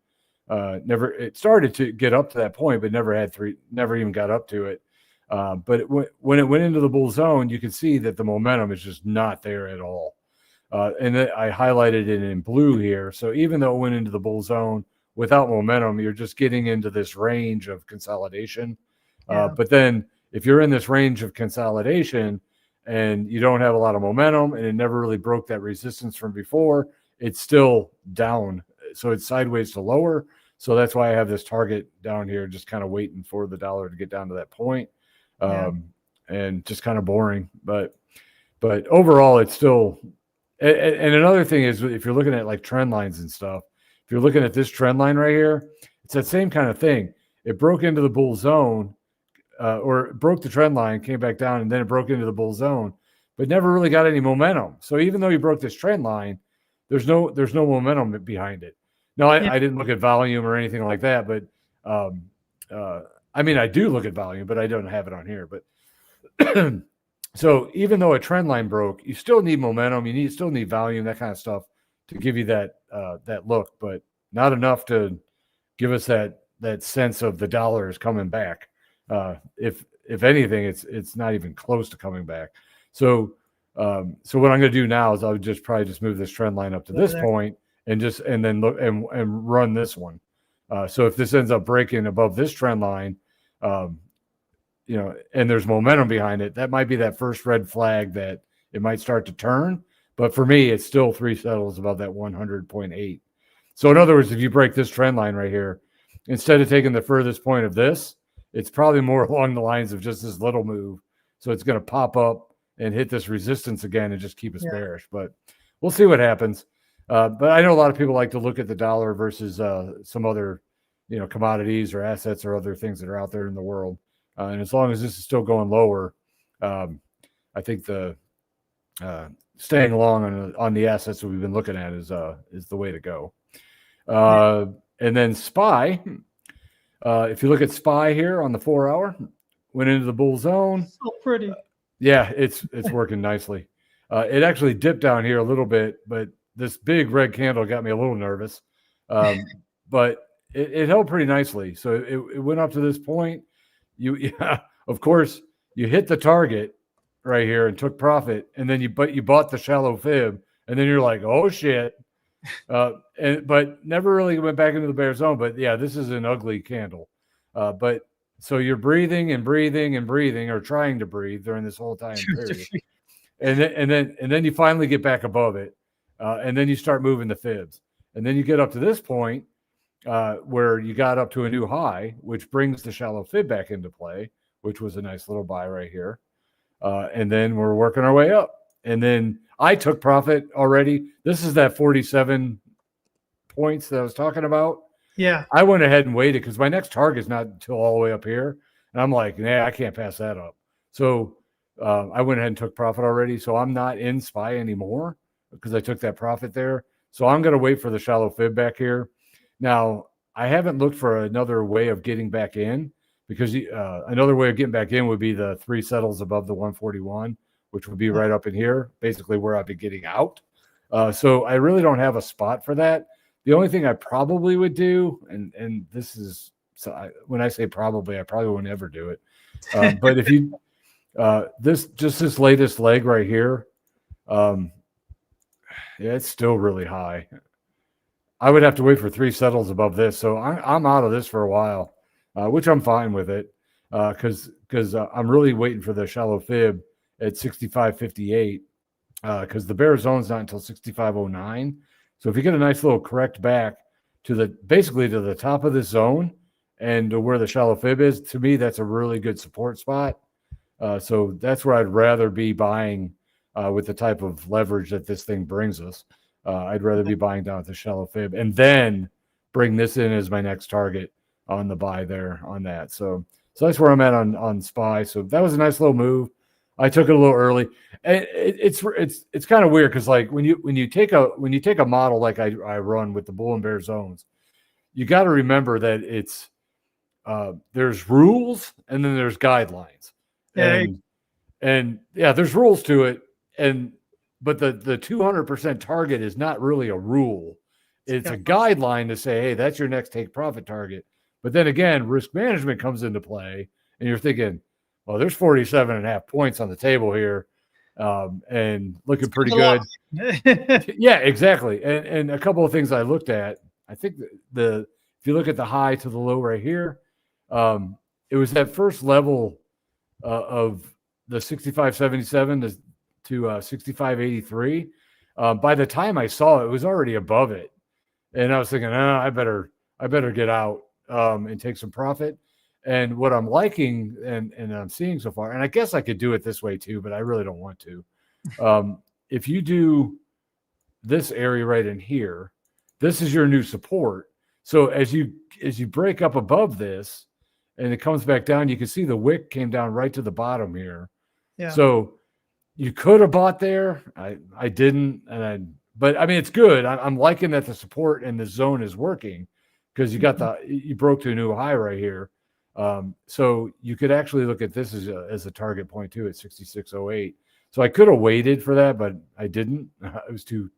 It started to get up to that point, but never even got up to it. But when it went into the bull zone, you can see that the momentum is just not there at all. And I highlighted it in blue here. So even though it went into the bull zone without momentum, you're just getting into this range of consolidation. But then if you're in this range of consolidation and you don't have a lot of momentum and it never really broke that resistance from before, it's still down. So it's sideways to lower. So that's why I have this target down here, just kind of waiting for the dollar to get down to that point. And just kind of boring. But overall, it's still. And another thing is, if you're looking at like trend lines and stuff, if you're looking at this trend line right here, it's that same kind of thing. It broke into the bull zone, or it broke the trend line, came back down, and then it broke into the bull zone, but never really got any momentum. So even though you broke this trend line, there's no momentum behind it. No, I didn't look at volume or anything like that, but I mean, I do look at volume, but I don't have it on here. But so even though a trend line broke, you still need momentum. You still need volume, that kind of stuff, to give you that look, but not enough to give us that sense of the dollar is coming back. If anything, it's not even close to coming back. So what I'm going to do now is I would probably just move this trend line up to this point and then look and run this one. So if this ends up breaking above this trend line, and there's momentum behind it, that might be that first red flag that it might start to turn. But for me, it's still 3 settles above that 100.8. So in other words, if you break this trend line right here, instead of taking the furthest point of this, it's probably more along the lines of just this little move. So it's going to pop up and hit this resistance again and just keep us bearish. But we'll see what happens. But I know a lot of people like to look at the dollar versus some other, commodities or assets or other things that are out there in the world. And as long as this is still going lower, I think the staying long on the assets that we've been looking at is the way to go. And then SPY, if you look at SPY here on the 4-hour, went into the bull zone. So pretty. Yeah, it's working nicely. It actually dipped down here a little bit, but this big red candle got me a little nervous. But it held pretty nicely. So it went up to this point. Of course, you hit the target right here and took profit, and then you bought the shallow fib, and then you're like, oh shit. But never really went back into the bear zone. But yeah, this is an ugly candle. But so you're breathing and breathing and breathing, or trying to breathe during this whole time period. And then you finally get back above it. And then you start moving the fibs. And then you get up to this point where you got up to a new high, which brings the shallow fib back into play, which was a nice little buy right here. And then we're working our way up. And then I took profit already. This is that 47 points that I was talking about. Yeah. I went ahead and waited because my next target is not until all the way up here. And I'm like, nah, I can't pass that up. So I went ahead and took profit already. So I'm not in SPY anymore because I took that profit there. So I'm going to wait for the shallow fib back here. Now, I haven't looked for another way of getting back in because another way of getting back in would be the 3 settles above the 141, which would be right up in here, basically where I've been getting out. So I really don't have a spot for that. The only thing I probably would do, and this is, when I say probably, I probably won't ever do it. But if you, this latest leg right here, yeah, it's still really high. I would have to wait for 3 settles above this. So I'm out of this for a while, which I'm fine with it because I'm really waiting for the shallow fib at 65.58 because the bear zone's not until 65.09. So if you get a nice little correct back to basically to the top of this zone and to where the shallow fib is, to me, that's a really good support spot. So that's where I'd rather be buying with the type of leverage that this thing brings us. I'd rather be buying down at the shallow fib and then bring this in as my next target on the buy there on that. So that's where I'm at on SPY. So that was a nice little move. I took it a little early. And it's kind of weird because like when you take a model like I run with the bull and bear zones, you got to remember that it's there's rules and then there's guidelines. Yeah. And yeah, there's rules to it. But the 200% target is not really a rule. It's a guideline to say, hey, that's your next take profit target. But then again, risk management comes into play and you're thinking, well, there's 47.5 points on the table here and looking pretty good. Yeah, exactly. And a couple of things I looked at, I think if you look at the high to the low right here, it was that first level of the 65.77 to 65.83. By the time I saw it, it was already above it. And I was thinking, I better get out and take some profit. And what I'm liking and I'm seeing so far, and I guess I could do it this way too, but I really don't want to. If you do this area right in here, this is your new support. So as you break up above this and it comes back down, you can see the wick came down right to the bottom here. Yeah. So you could have bought there. I didn't. But I mean, it's good. I'm liking that the support in the zone is working because you broke to a new high right here. So you could actually look at this as a target point too at 66.08. So I could have waited for that, but I didn't. It was too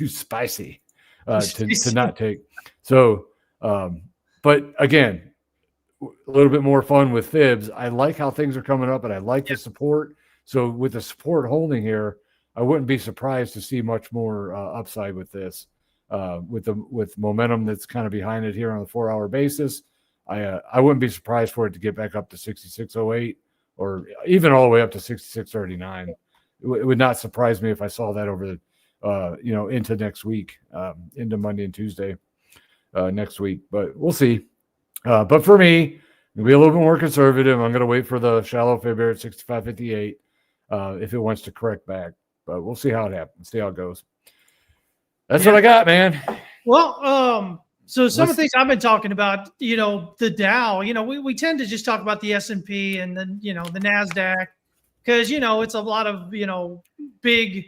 spicy to not take. So, but again, a little bit more fun with fibs. I like how things are coming up, and I like the support. So with the support holding here, I wouldn't be surprised to see much more upside with this. With momentum that's kind of behind it here on a 4-hour basis. I wouldn't be surprised for it to get back up to 66.08 or even all the way up to 66.39. It would not surprise me if I saw that over the, into next week, into Monday and Tuesday next week. But we'll see. But for me, I'll be a little bit more conservative. I'm going to wait for the shallow fib here at 65.58 if it wants to correct back. But we'll see how it happens. See how it goes. That's what I got, man. Well, so some of the things I've been talking about, the Dow, we tend to just talk about the S&P and then, the NASDAQ because, it's a lot of, big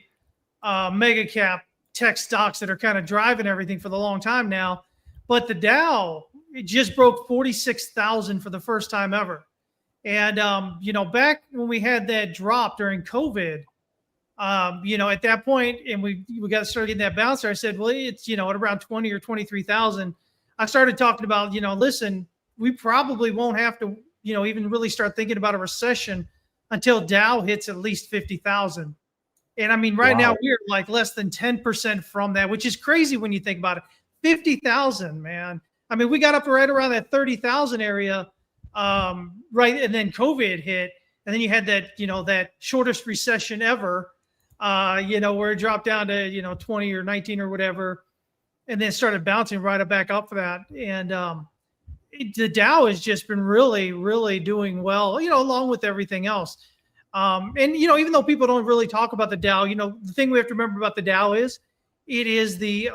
mega cap tech stocks that are kind of driving everything for the long time now. But the Dow, it just broke 46,000 for the first time ever. And, back when we had that drop during COVID, at that point, and we got started getting that bounce there, I said, well, it's, at around 20 or 23,000. I started talking about, listen, we probably won't have to, even really start thinking about a recession until Dow hits at least 50,000. And I mean, right now we're like less than 10% from that, which is crazy when you think about it. 50,000, man. I mean, we got up right around that 30,000 area, right? And then COVID hit. And then you had that, that shortest recession ever. Where it dropped down to, 20 or 19 or whatever, and then started bouncing right back up for that. And the Dow has just been really, really doing well, along with everything else. And, even though people don't really talk about the Dow, the thing we have to remember about the Dow is it is the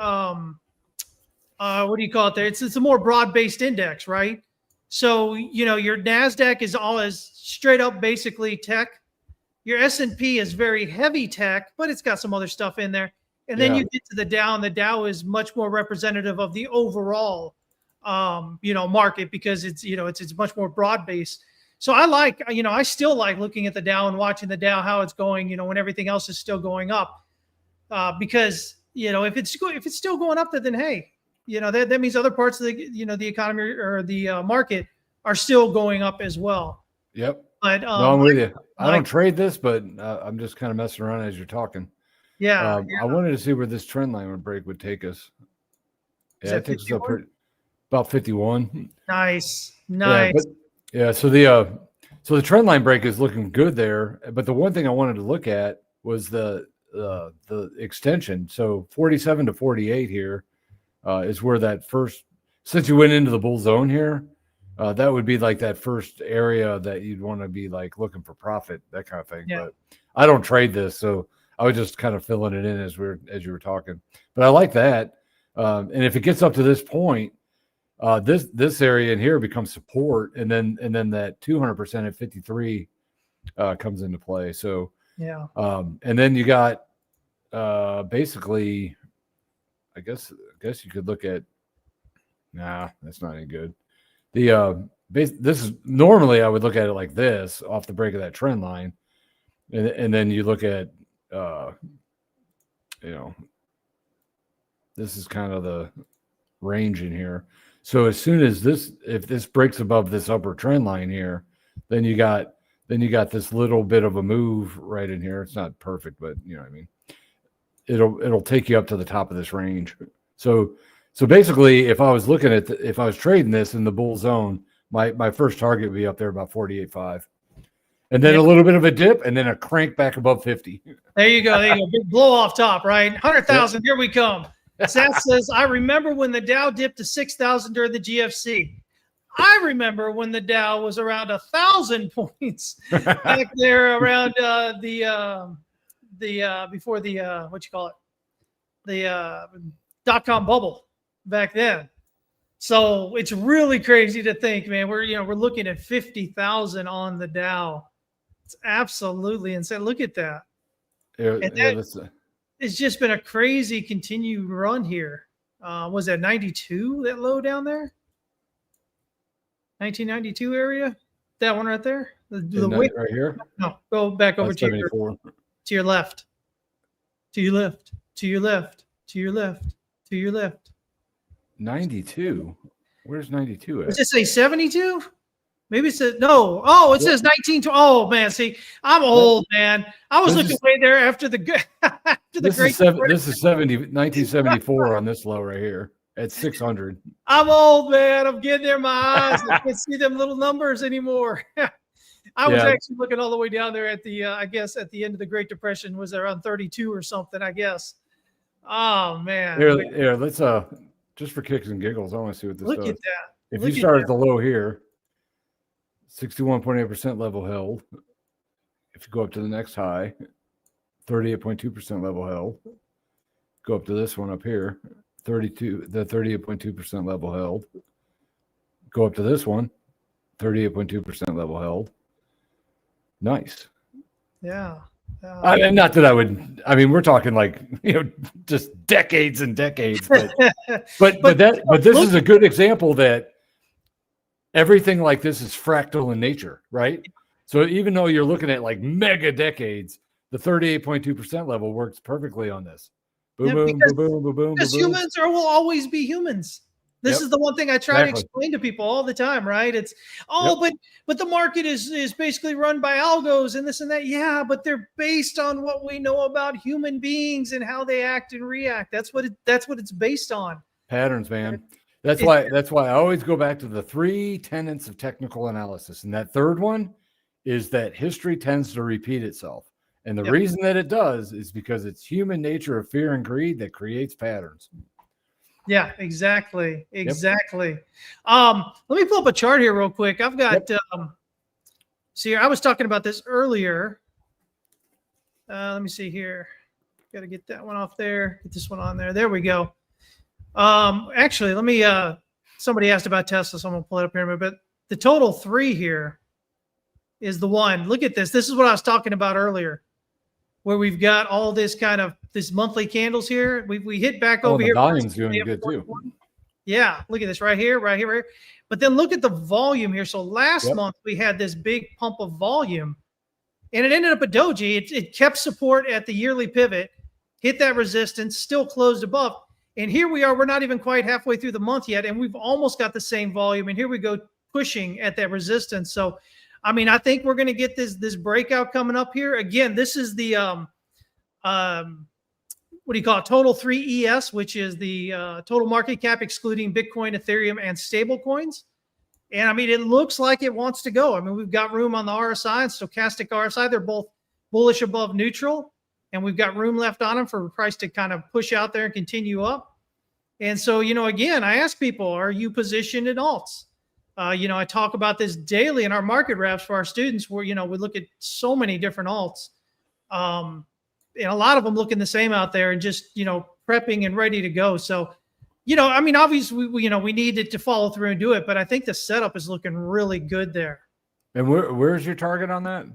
what do you call it there? It's a more broad-based index, right? So, your NASDAQ is all as straight up basically tech. Your S&P is very heavy tech, but it's got some other stuff in there. And then you get to the Dow, and the Dow is much more representative of the overall, market, because it's much more broad-based. So I still like looking at the Dow and watching the Dow, how it's going, when everything else is still going up, because, if it's still going up, then hey, that means other parts of the economy or the market are still going up as well. Yep. But no, I'm with you. I don't trade this, but I'm just kind of messing around as you're talking. Yeah. I wanted to see where this trend line break would take us. Yeah, it takes us up about 51. Nice. Yeah, so the trend line break is looking good there. But the one thing I wanted to look at was the extension. So 47 to 48 here is where that first, since you went into the bull zone here, that would be like that first area that you'd want to be like looking for profit, that kind of thing. Yeah. But I don't trade this, so I was just kind of filling it in as you were talking. But I like that. And if it gets up to this point, this area in here becomes support, and then that 200% at 53 comes into play. So yeah. And then you got basically, I guess you could look at. Nah, that's not any good. This is normally I would look at it like this off the break of that trend line, and then you look at this is kind of the range in here. So as soon as if this breaks above this upper trend line here, then you got this little bit of a move right in here. It's not perfect, but you know what I mean. It'll take you up to the top of this range. So basically, if I was looking at if I was trading this in the bull zone, my first target would be up there about 48.5, and then a little bit of a dip, and then a crank back above 50. There you go. Big blow off top, right? 100,000. Here we come. Seth says, I remember when the Dow dipped to 6,000 during the GFC. I remember when the Dow was around 1,000 points back there around before the the dot-com bubble back then. So it's really crazy to think, man. We're looking at 50,000 on the Dow. It's absolutely insane. Look at that. It's just been a crazy continued run here. Was that 92, that low down there? 1992 area? That one right there? The right here? No, go back over to your left. To your left. To your left. To your left. To your left. 92? Where's 92 at? Does it say 72? Maybe it says no. Oh, it says 19. Oh man, see, I'm old, man. I was looking way there after the this great. This is 1974 on this low right here at 600. I'm old, man. I'm getting there. My eyes. I can't see them little numbers anymore. I was actually looking all the way down there at the, I guess, at the end of the Great Depression, was around 32 or something, I guess. Oh man. Here, let's just for kicks and giggles, I want to see what this does. Look at that. If you start at the low here, 61.8% level held. If you go up to the next high, 38.2% level held. Go up to this one up here, the 38.2% level held. Go up to this one, 38.2% level held. Nice. Yeah. I mean, not that I would. I mean, we're talking like just decades and decades. But this is a good example that everything like this is fractal in nature, right? So even though you're looking at like mega decades, the 38.2% level works perfectly on this. Boom, boom, boom, boom, boom, boom. Because humans will always be humans. This is the one thing I try to explain to people all the time, right? It's but the market is basically run by algos and this and that. Yeah, but they're based on what we know about human beings and how they act and react. That's what it's based on. Patterns, man. That's why I always go back to the 3 tenets of technical analysis. And that third one is that history tends to repeat itself. And the reason that it does is because it's human nature of fear and greed that creates patterns. Yeah, exactly. Exactly. Let me pull up a chart here real quick. I've got see, I was talking about this earlier. Let me see here. Got to get that one off there. Get this one on there. There we go. Actually, let me. Somebody asked about Tesla, so I'm gonna pull it up here in a minute. But the total 3 here is the one. Look at this. This is what I was talking about earlier, where we've got all this kind of this monthly candles here. We hit back over the here. volume's doing good too. Yeah, look at this right here, right here, right here. But then look at the volume here. So last month we had this big pump of volume, and it ended up a doji. It kept support at the yearly pivot, hit that resistance, still closed above. And here we are. We're not even quite halfway through the month yet, and we've almost got the same volume. And here we go pushing at that resistance. So, I mean, I think we're going to get this breakout coming up here. Again, this is the what do you call it? Total 3 ES, which is the total market cap excluding Bitcoin, Ethereum, and stable coins. And I mean, it looks like it wants to go. I mean, we've got room on the RSI and stochastic RSI. They're both bullish above neutral, and we've got room left on them for the price to kind of push out there and continue up. And so, again, I ask people, are you positioned in alts? I talk about this daily in our market wraps for our students where, we look at so many different alts. And a lot of them looking the same out there and just, prepping and ready to go. So, I mean, obviously, we needed to follow through and do it, but I think the setup is looking really good there. And where's your target on that?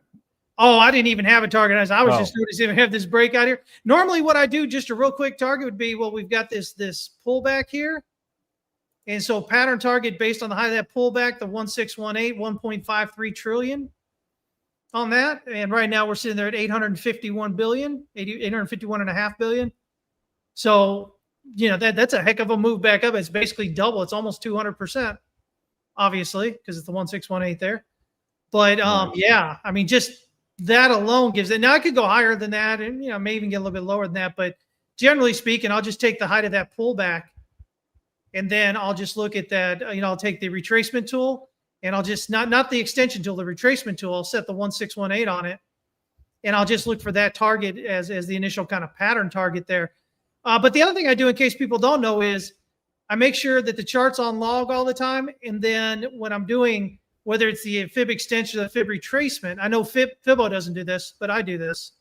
Oh, I didn't even have a target. I was just noticing we have this breakout here. Normally what I do, just a real quick target would be, well, we've got this pullback here. And so pattern target based on the high of that pullback, the 1618, 1.53 trillion on that. And right now we're sitting there at 851 billion, 851.5 billion. So, that's a heck of a move back up. It's basically double. It's almost 200%, obviously, because it's the 1618 there. But yeah, I mean, just that alone gives it. Now I could go higher than that and, may even get a little bit lower than that. But generally speaking, I'll just take the height of that pullback. And then I'll just look at that, I'll take the retracement tool and I'll just not the extension tool, the retracement tool. I'll set the 1618 on it and I'll just look for that target as the initial kind of pattern target there. But the other thing I do in case people don't know is I make sure that the chart's on log all the time. And then when I'm doing, whether it's the fib extension or the fib retracement, I know Fibo doesn't do this, but I do this.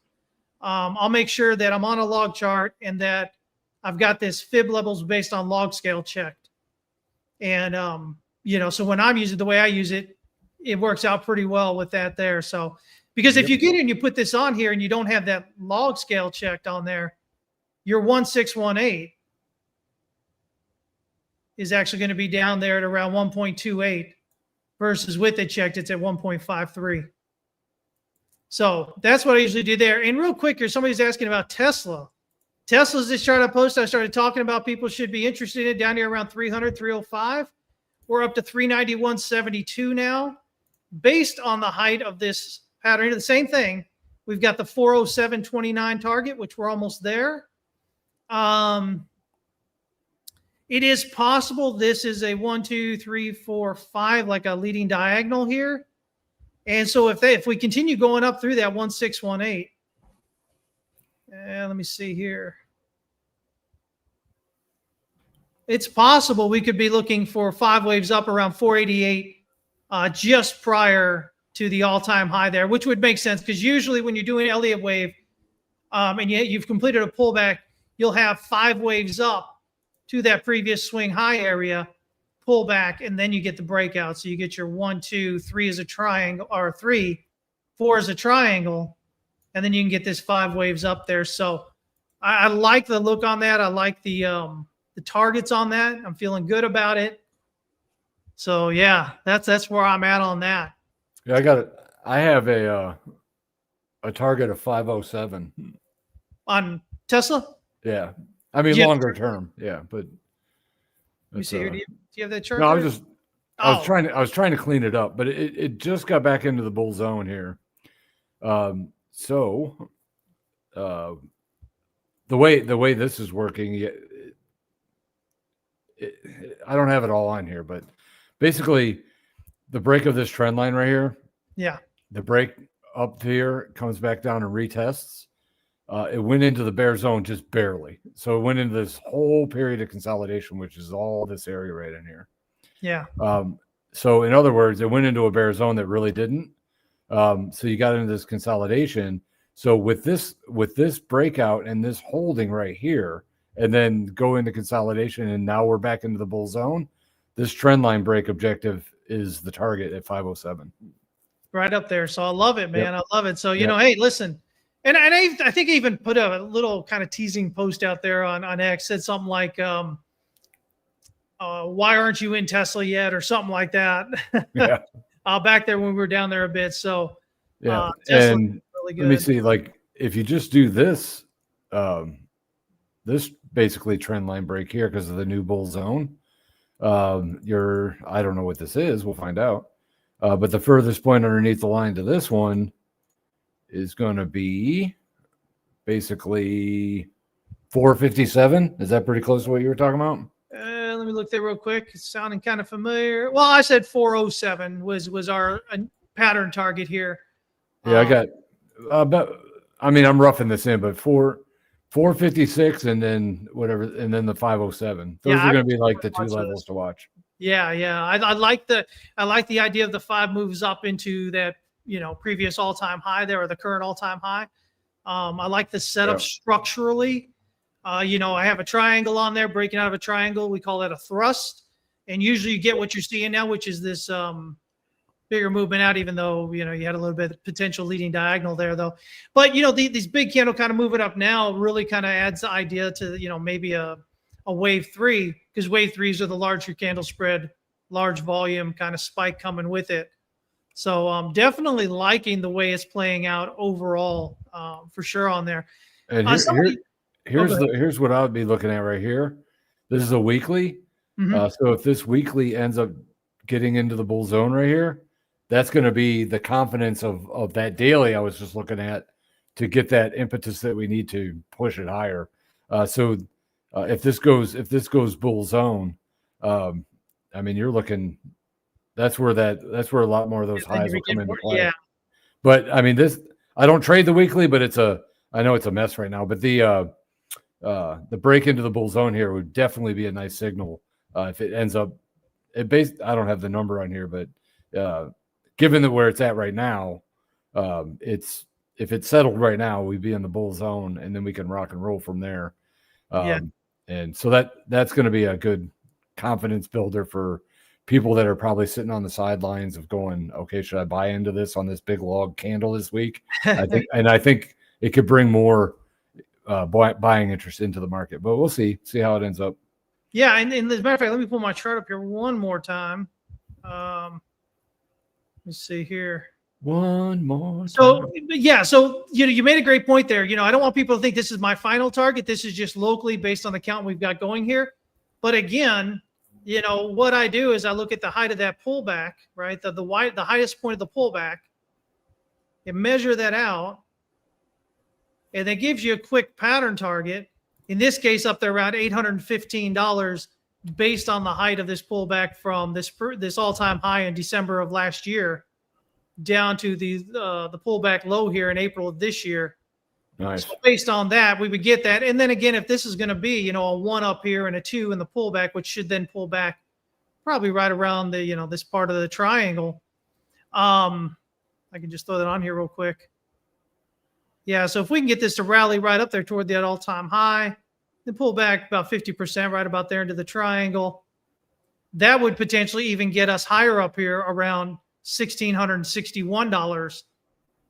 I'll make sure that I'm on a log chart and that I've got this fib levels based on log scale checked. And, so when I'm using the way I use it, it works out pretty well with that there. So, because if you get in and you put this on here and you don't have that log scale checked on there, your 1618 is actually going to be down there at around 1.28 versus with it checked, it's at 1.53. So that's what I usually do there. And real quick here, somebody's asking about Tesla. Tesla's this chart I posted. I started talking about people should be interested in it down here around 300, 305. We're up to 391.72 now. Based on the height of this pattern, the same thing. We've got the 407.29 target, which we're almost there. It is possible this is a 1, 2, 3, 4, 5, like a leading diagonal here. And so if we continue going up through that 1618, let me see here. It's possible we could be looking for 5 waves up around 488 just prior to the all-time high there, which would make sense because usually when you're doing Elliott wave and you've completed a pullback, you'll have 5 waves up to that previous swing high area, pull back, and then you get the breakout. So you get your 1, 2, 3 as a triangle, or 3, 4 as a triangle, and then you can get this 5 waves up there. So I like the look on that. I like the targets on that. I'm feeling good about it. So yeah, that's where I'm at on that. Yeah, I have a target of 507 on Tesla. Yeah, I mean longer term. Yeah, but you see here, do you have that chart? No, I was trying to clean it up, but it just got back into the bull zone here. So the way this is working, I don't have it all on here, but basically the break of this trend line right here. Yeah. The break up here comes back down and retests. It went into the bear zone just barely. So it went into this whole period of consolidation, which is all this area right in here. Yeah. So in other words, it went into a bear zone that really didn't. So you got into this consolidation. So with this breakout and this holding right here and then go into consolidation, and now we're back into the bull zone. This trend line break objective is the target at 507. Right up there. So I love it, man. Yep. I love it. So, you know, hey, listen, and I think I even put a little kind of teasing post out there on X, said something like, why aren't you in Tesla yet, or something like that. Yeah. Back there when we were down there a bit. So yeah, Tesla and really good. let me see, like if you just do this, this basically trend line break here because of the new bull zone. I don't know what this is. We'll find out. But the furthest point underneath the line to this one is going to be basically 457. Is that pretty close to what you were talking about? Let me look there real quick. It's sounding kind of familiar. Well, I said 407 was our pattern target here. Yeah, I got but I mean, I'm roughing this in, but 456 and then whatever, and then the 507. Those are going to be like the two levels to watch. Yeah. I like the idea of the 5 moves up into that, you know, previous all-time high there, or the current all-time high. I like the setup structurally. You know, I have a triangle on there, breaking out of a triangle. We call that a thrust. And usually you get what you're seeing now, which is this bigger movement out, even though, you know, you had a little bit of potential leading diagonal there, though. But, you know, these big candle kind of moving up now really kind of adds the idea to, you know, maybe a wave 3, because wave 3s are the larger candle spread, large volume kind of spike coming with it. So I'm definitely liking the way it's playing out overall, for sure on there. And here's what I would be looking at right here. This is a weekly. So if this weekly ends up getting into the bull zone right here, that's going to be the confidence of that daily I was just looking at to get that impetus that we need to push it higher. So if this goes bull zone, I mean, you're looking. That's where a lot more of those highs will come into play. Yeah. But I mean, I don't trade the weekly, but I know it's a mess right now. But the break into the bull zone here would definitely be a nice signal if it ends up. I don't have the number on here, but given where it's at right now, if it's settled right now, we'd be in the bull zone, and then we can rock and roll from there. And so that's going to be a good confidence builder for people that are probably sitting on the sidelines of going, okay, should I buy into this on this big log candle this week? I think it could bring more buying interest into the market, but we'll see how it ends up. Yeah, and as a matter of fact, let me pull my chart up here one more time. Let's see here. One more time. So you know, you made a great point there. You know, I don't want people to think this is my final target. This is just locally based on the count we've got going here. But again, you know, what I do is I look at the height of that pullback, right? The highest point of the pullback, and measure that out, and that gives you a quick pattern target. In this case, up there around $815, based on the height of this pullback from this all-time high in December of last year down to the pullback low here in April of this year. Nice. So based on that, we would get that. And then again, if this is going to be, you know, a 1 up here and a 2 in the pullback, which should then pull back probably right around the, you know, this part of the triangle. I can just throw that on here real quick. Yeah, so if we can get this to rally right up there toward that all-time high, then pull back about 50% right about there into the triangle, that would potentially even get us higher up here around $1,661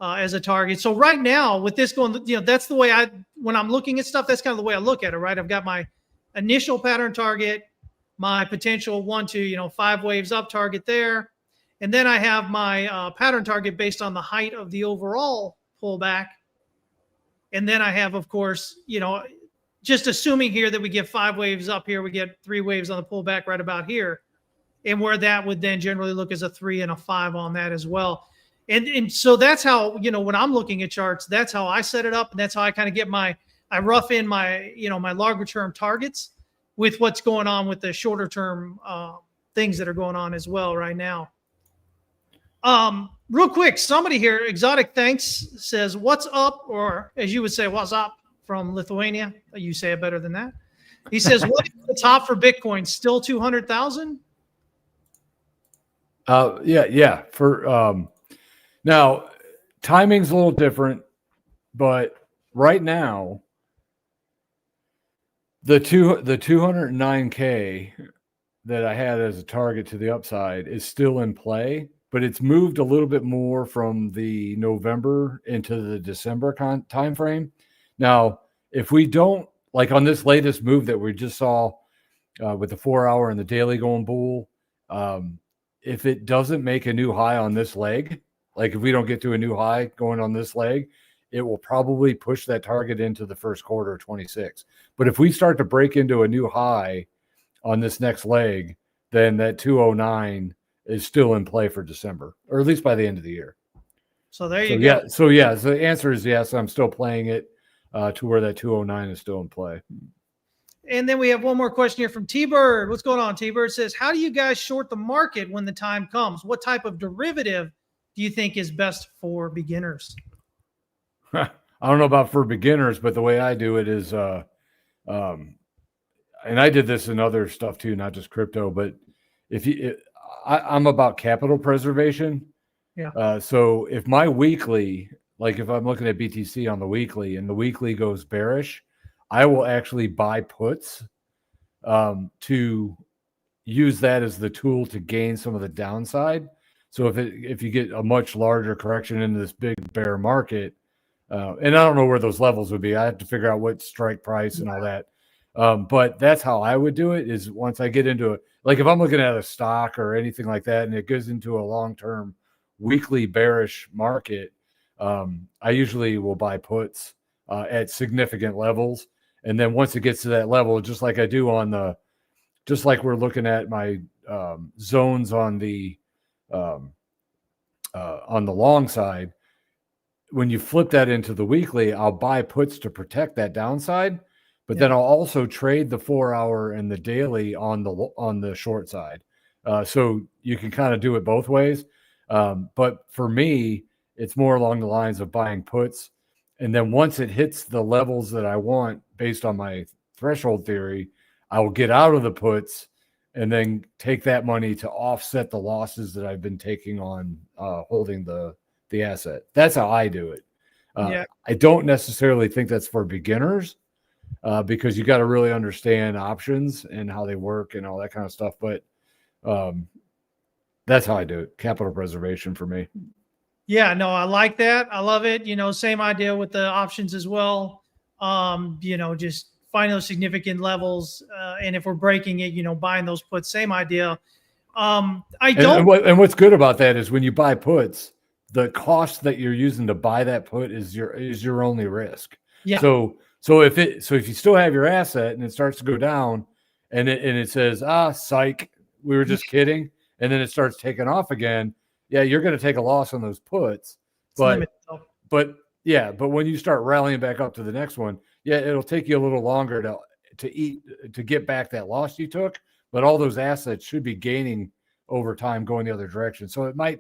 as a target. So right now with this going, you know, that's the way when I'm looking at stuff, that's kind of the way I look at it, right? I've got my initial pattern target, my potential 1 to 5 waves up target there. And then I have my pattern target based on the height of the overall pullback. And then I have, of course, you know, just assuming here that we get 5 waves up here, we get 3 waves on the pullback right about here. And where that would then generally look as a 3 and a 5 on that as well. And so that's how, you know, when I'm looking at charts, that's how I set it up. And that's how I kind of get I rough in my, you know, my longer term targets with what's going on with the shorter term things that are going on as well right now. Real quick, somebody here, Exotic Thanks, says, what's up? Or as you would say, what's up from Lithuania? You say it better than that. He says, what is the top for Bitcoin? Still 200,000? Yeah. For now, timing's a little different, but right now, The 209K that I had as a target to the upside is still in play, but it's moved a little bit more from the November into the December time frame. Now, if we don't, like on this latest move that we just saw with the 4-hour and the daily going bull, if it doesn't make a new high on this leg, like if we don't get to a new high going on this leg, it will probably push that target into the first quarter of 26. But if we start to break into a new high on this next leg, then that 209 is still in play for December, or at least by the end of the year. So there you go. go. So the answer is yes. I'm still playing it to where that 209 is still in play. And then we have one more question here from T-Bird. What's going on, T-Bird? Says, how do you guys short the market when the time comes? What type of derivative do you think is best for beginners? I don't know about for beginners, but the way I do it is and I did this in other stuff too, not just crypto, but I'm about capital preservation. Yeah. So if my weekly, like if I'm looking at BTC on the weekly and the weekly goes bearish, I will actually buy puts to use that as the tool to gain some of the downside. So if you get a much larger correction into this big bear market, and I don't know where those levels would be. I have to figure out what strike price and all that. But that's how I would do it, is once I get into it, like if I'm looking at a stock or anything like that, and it goes into a long-term weekly bearish market, I usually will buy puts at significant levels. And then once it gets to that level, just like I do just like we're looking at my zones on the long side, when you flip that into the weekly, I'll buy puts to protect that downside. But then I'll also trade the 4-hour and the daily on the short side. So you can kind of do it both ways. But for me, it's more along the lines of buying puts. And then once it hits the levels that I want based on my threshold theory, I will get out of the puts and then take that money to offset the losses that I've been taking on holding the asset. That's how I do it. I don't necessarily think that's for beginners. Because you got to really understand options and how they work and all that kind of stuff. But that's how I do it. Capital preservation for me. Yeah, no, I like that. I love it. Same idea with the options as well. Just find those significant levels. And if we're breaking it, buying those puts, same idea. And what's good about that is when you buy puts, the cost that you're using to buy that put is your only risk. Yeah. So if you still have your asset and it starts to go down and it says, psych, we were just kidding, and then it starts taking off again, yeah, you're going to take a loss on those puts. But when you start rallying back up to the next one, yeah, it'll take you a little longer to get back that loss you took, but all those assets should be gaining over time going the other direction. So it might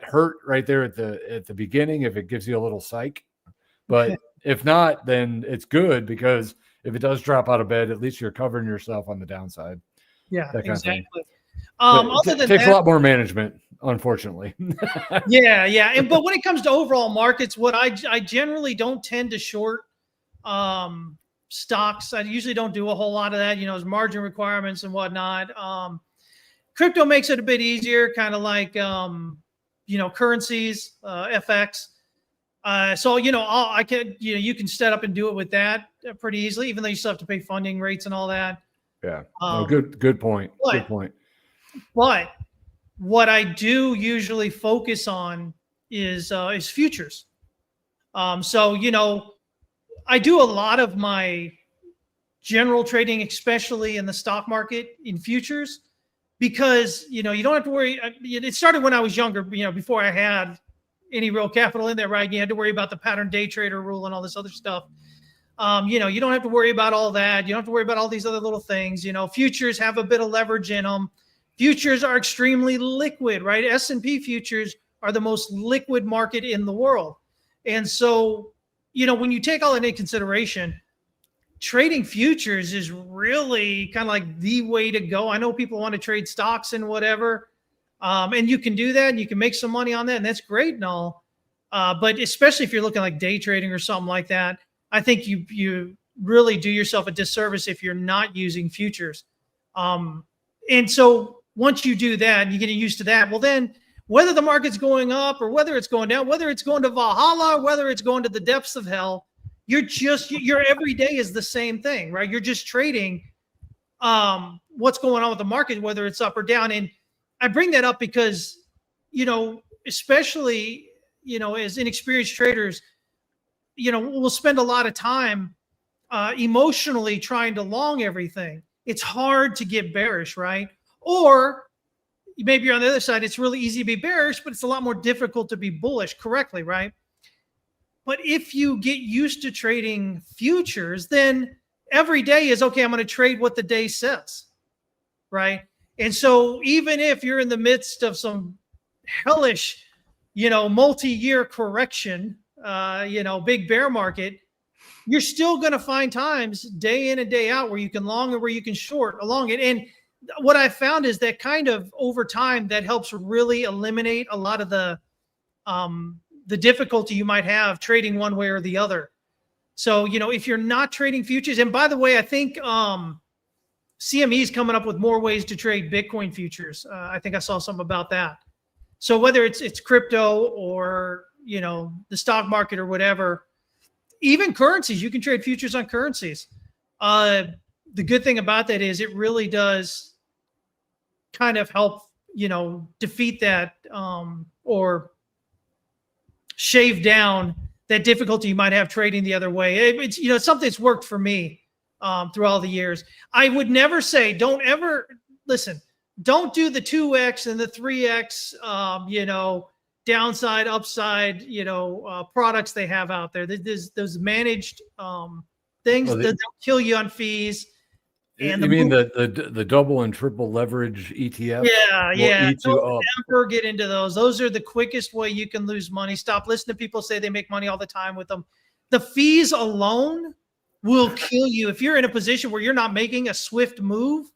hurt right there at the beginning if it gives you a little psych. But if not, then it's good, because if it does drop out of bed, at least you're covering yourself on the downside. Yeah, exactly. It takes a lot more management, unfortunately. Yeah. But when it comes to overall markets, what I generally don't tend to short stocks. I usually don't do a whole lot of that, as margin requirements and whatnot. Crypto makes it a bit easier, kind of like, currencies, FX. So I can you can set up and do it with that pretty easily, even though you still have to pay funding rates and all that. Yeah. Good point. Good point. But what I do usually focus on is futures. So I do a lot of my general trading, especially in the stock market, in futures, because you don't have to worry. It started when I was younger, before I had any real capital in there, right? You had to worry about the pattern day trader rule and all this other stuff. You don't have to worry about all that. You don't have to worry about all these other little things. Futures have a bit of leverage in them. Futures are extremely liquid, right? S&P futures are the most liquid market in the world. And so, when you take all that into consideration, trading futures is really kind of like the way to go. I know people want to trade stocks and whatever. And you can do that and you can make some money on that. And that's great and all. But especially if you're looking like day trading or something like that, I think you really do yourself a disservice if you're not using futures. And so once you do that and you get used to that, well, then whether the market's going up or whether it's going down, whether it's going to Valhalla, or whether it's going to the depths of hell, your every day is the same thing, right? You're just trading what's going on with the market, whether it's up or down. And I bring that up because, especially, as inexperienced traders, we'll spend a lot of time emotionally trying to long everything. It's hard to get bearish, right? Or maybe you're on the other side. It's really easy to be bearish, but it's a lot more difficult to be bullish correctly, right? But if you get used to trading futures, then every day is, okay, I'm going to trade what the day says, right? And so even if you're in the midst of some hellish, multi-year correction, big bear market, you're still going to find times day in and day out where you can long and where you can short along it. And what I found is that kind of over time, that helps really eliminate a lot of the difficulty you might have trading one way or the other. So, if you're not trading futures, and by the way, I think CME is coming up with more ways to trade Bitcoin futures. I think I saw something about that. So whether it's crypto or, the stock market or whatever, even currencies, you can trade futures on currencies. The good thing about that is it really does kind of help, defeat that or shave down that difficulty you might have trading the other way. It's, something that's worked for me through all the years. I would never say, don't do the 2X and the 3X, downside, upside, products they have out there. There's those managed things that don't kill you on fees. And you mean the double and triple leverage ETF? Yeah. Don't ever get into those. Those are the quickest way you can lose money. Stop listening to people say they make money all the time with them. The fees alone will kill you. If you're in a position where you're not making a swift move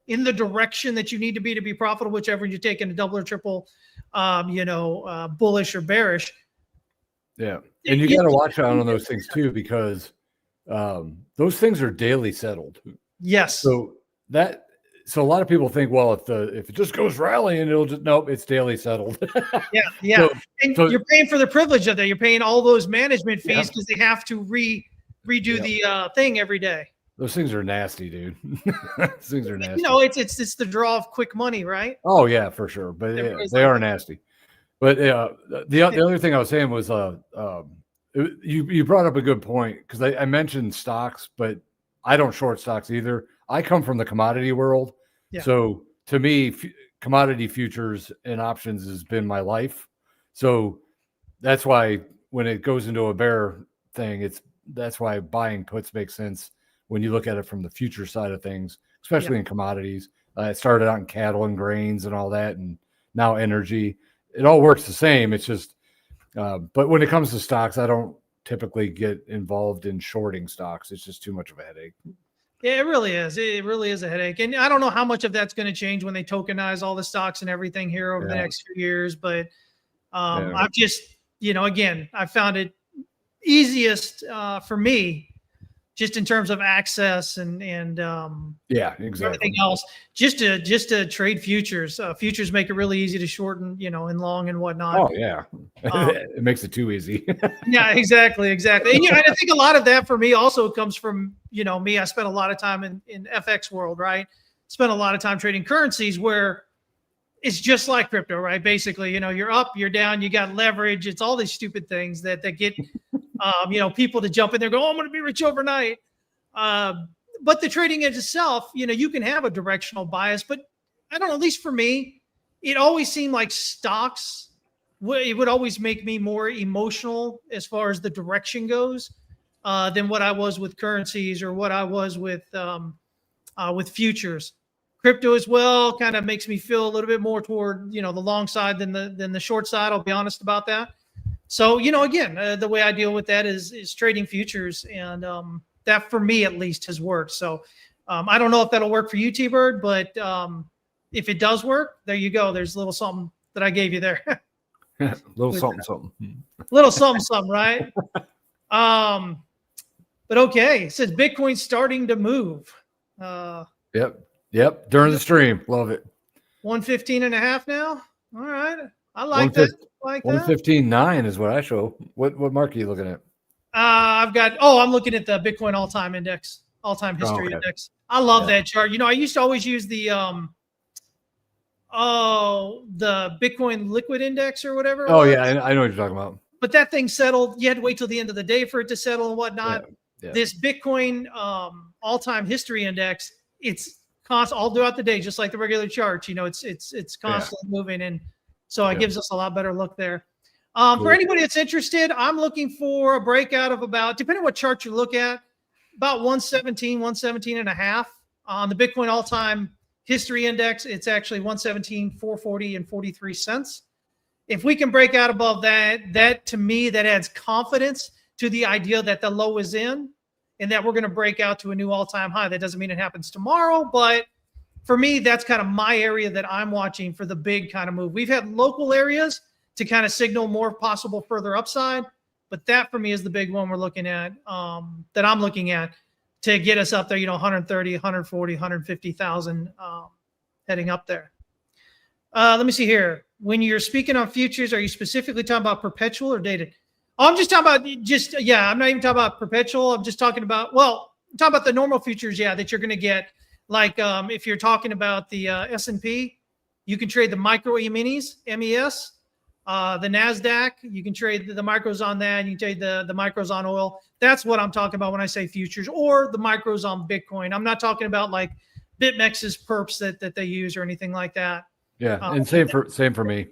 in the direction that you need to be profitable, whichever you take in a double or triple, bullish or bearish. Yeah. And you got to watch out on those things too, because those things are daily settled. Yes. So a lot of people think, well, if it just goes rallying, nope, it's daily settled. Yeah. So you're paying for the privilege of that. You're paying all those management fees because they have to redo the thing every day. Those things are nasty, dude. Those things are nasty. It's the draw of quick money, right? Oh yeah, for sure. But they are nasty. But the other thing I was saying was you brought up a good point, because I mentioned stocks, but I don't short stocks either. I come from the commodity world. Yeah. So to me, commodity futures and options has been my life. So that's why when it goes into a bear thing, that's why buying puts makes sense when you look at it from the future side of things, especially in commodities. It started out in cattle and grains and all that, and now energy. It all works the same. It's just, but when it comes to stocks, I don't typically get involved in shorting stocks. It's just too much of a headache. Yeah, it really is. It really is a headache. And I don't know how much of that's going to change when they tokenize all the stocks and everything here over the next few years. But I've just, again, I found it easiest for me, just in terms of access and exactly, everything else, just to trade futures. Futures make it really easy to shorten, and long and whatnot. Oh yeah, it makes it too easy. Yeah, exactly. And and I think a lot of that for me also comes from me. I spent a lot of time in FX world, right? Spent a lot of time trading currencies where it's just like crypto, right? Basically, you're up, you're down, you got leverage. It's all these stupid things that get people to jump in there, go, oh, I'm going to be rich overnight. But the trading itself, you can have a directional bias, but I don't know, at least for me, it always seemed like stocks, it would always make me more emotional as far as the direction goes than what I was with currencies or what I was with futures. Crypto as well kind of makes me feel a little bit more toward, the long side than the short side. I'll be honest about that. So, again, the way I deal with that is trading futures, and that for me at least has worked. So I don't know if that'll work for you, T-Bird, but if it does work, there you go. There's a little something that I gave you there. Little something. Little something, right? But okay, it says Bitcoin's starting to move. Yep. During the stream. Love it. 115.5 now. All right. I like that. 115.9 is what I show. What mark are you looking at? I'm looking at the Bitcoin all-time index, all-time history index. I love that chart. I used to always use the Bitcoin liquid index or whatever. Oh yeah, I know what you're talking about. But that thing settled. You had to wait till the end of the day for it to settle and whatnot. Yeah. This Bitcoin all-time history index, it's constant all throughout the day, just like the regular charts. It's constantly moving, and so it gives us a lot better look there. Cool. For anybody that's interested, I'm looking for a breakout of about, depending on what chart you look at, about 117.5 on the Bitcoin all-time history index. It's actually 117,440 and 43 cents. If we can break out above that to me, that adds confidence to the idea that the low is in and that we're going to break out to a new all-time high. That doesn't mean it happens tomorrow, but for me, that's kind of my area that I'm watching for the big kind of move. We've had local areas to kind of signal more possible further upside, but that for me is the big one we're looking at, that I'm looking at to get us up there, 130, 140, 150,000 heading up there. Let me see here. When you're speaking on futures, are you specifically talking about perpetual or dated? Oh, I'm just talking about I'm not even talking about perpetual. I'm just talking about, I'm talking about the normal futures, that you're going to get. Like if you're talking about the S&P, you can trade the micro E-minis, MES, the NASDAQ, you can trade the micros on that. You can trade the micros on oil. That's what I'm talking about when I say futures, or the micros on Bitcoin. I'm not talking about like BitMEX's perps that they use or anything like that. Yeah, and same for me.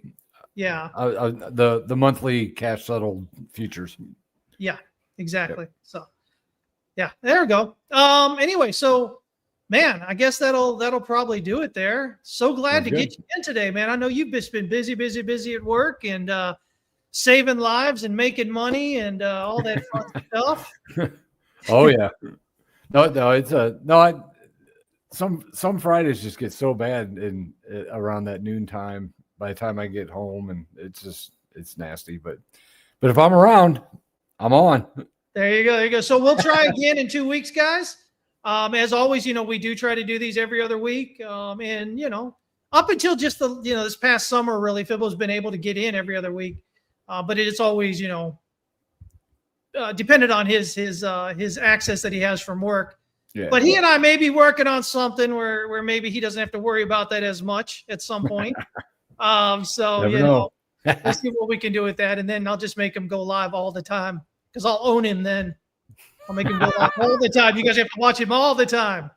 Yeah. The monthly cash settled futures. Yeah, exactly. Yep. So yeah, there we go. Anyway, so man, I guess that'll probably do it there. So glad to get you in today, man. I know you've just been busy at work and saving lives and making money and all that fun stuff. Oh yeah. No, it's some Fridays just get so bad in around that noon time by the time I get home, and it's nasty. But if I'm around, I'm on. There you go. So we'll try again in 2 weeks, guys. As always, we do try to do these every other week. And up until just this past summer, really, Fibbo's been able to get in every other week. But it's always, dependent on his access that he has from work. Yeah. But he and I may be working on something where maybe he doesn't have to worry about that as much at some point. So, we'll see what we can do with that. And then I'll just make him go live all the time because I'll own him then. I'll make him go live all the time. You guys have to watch him all the time.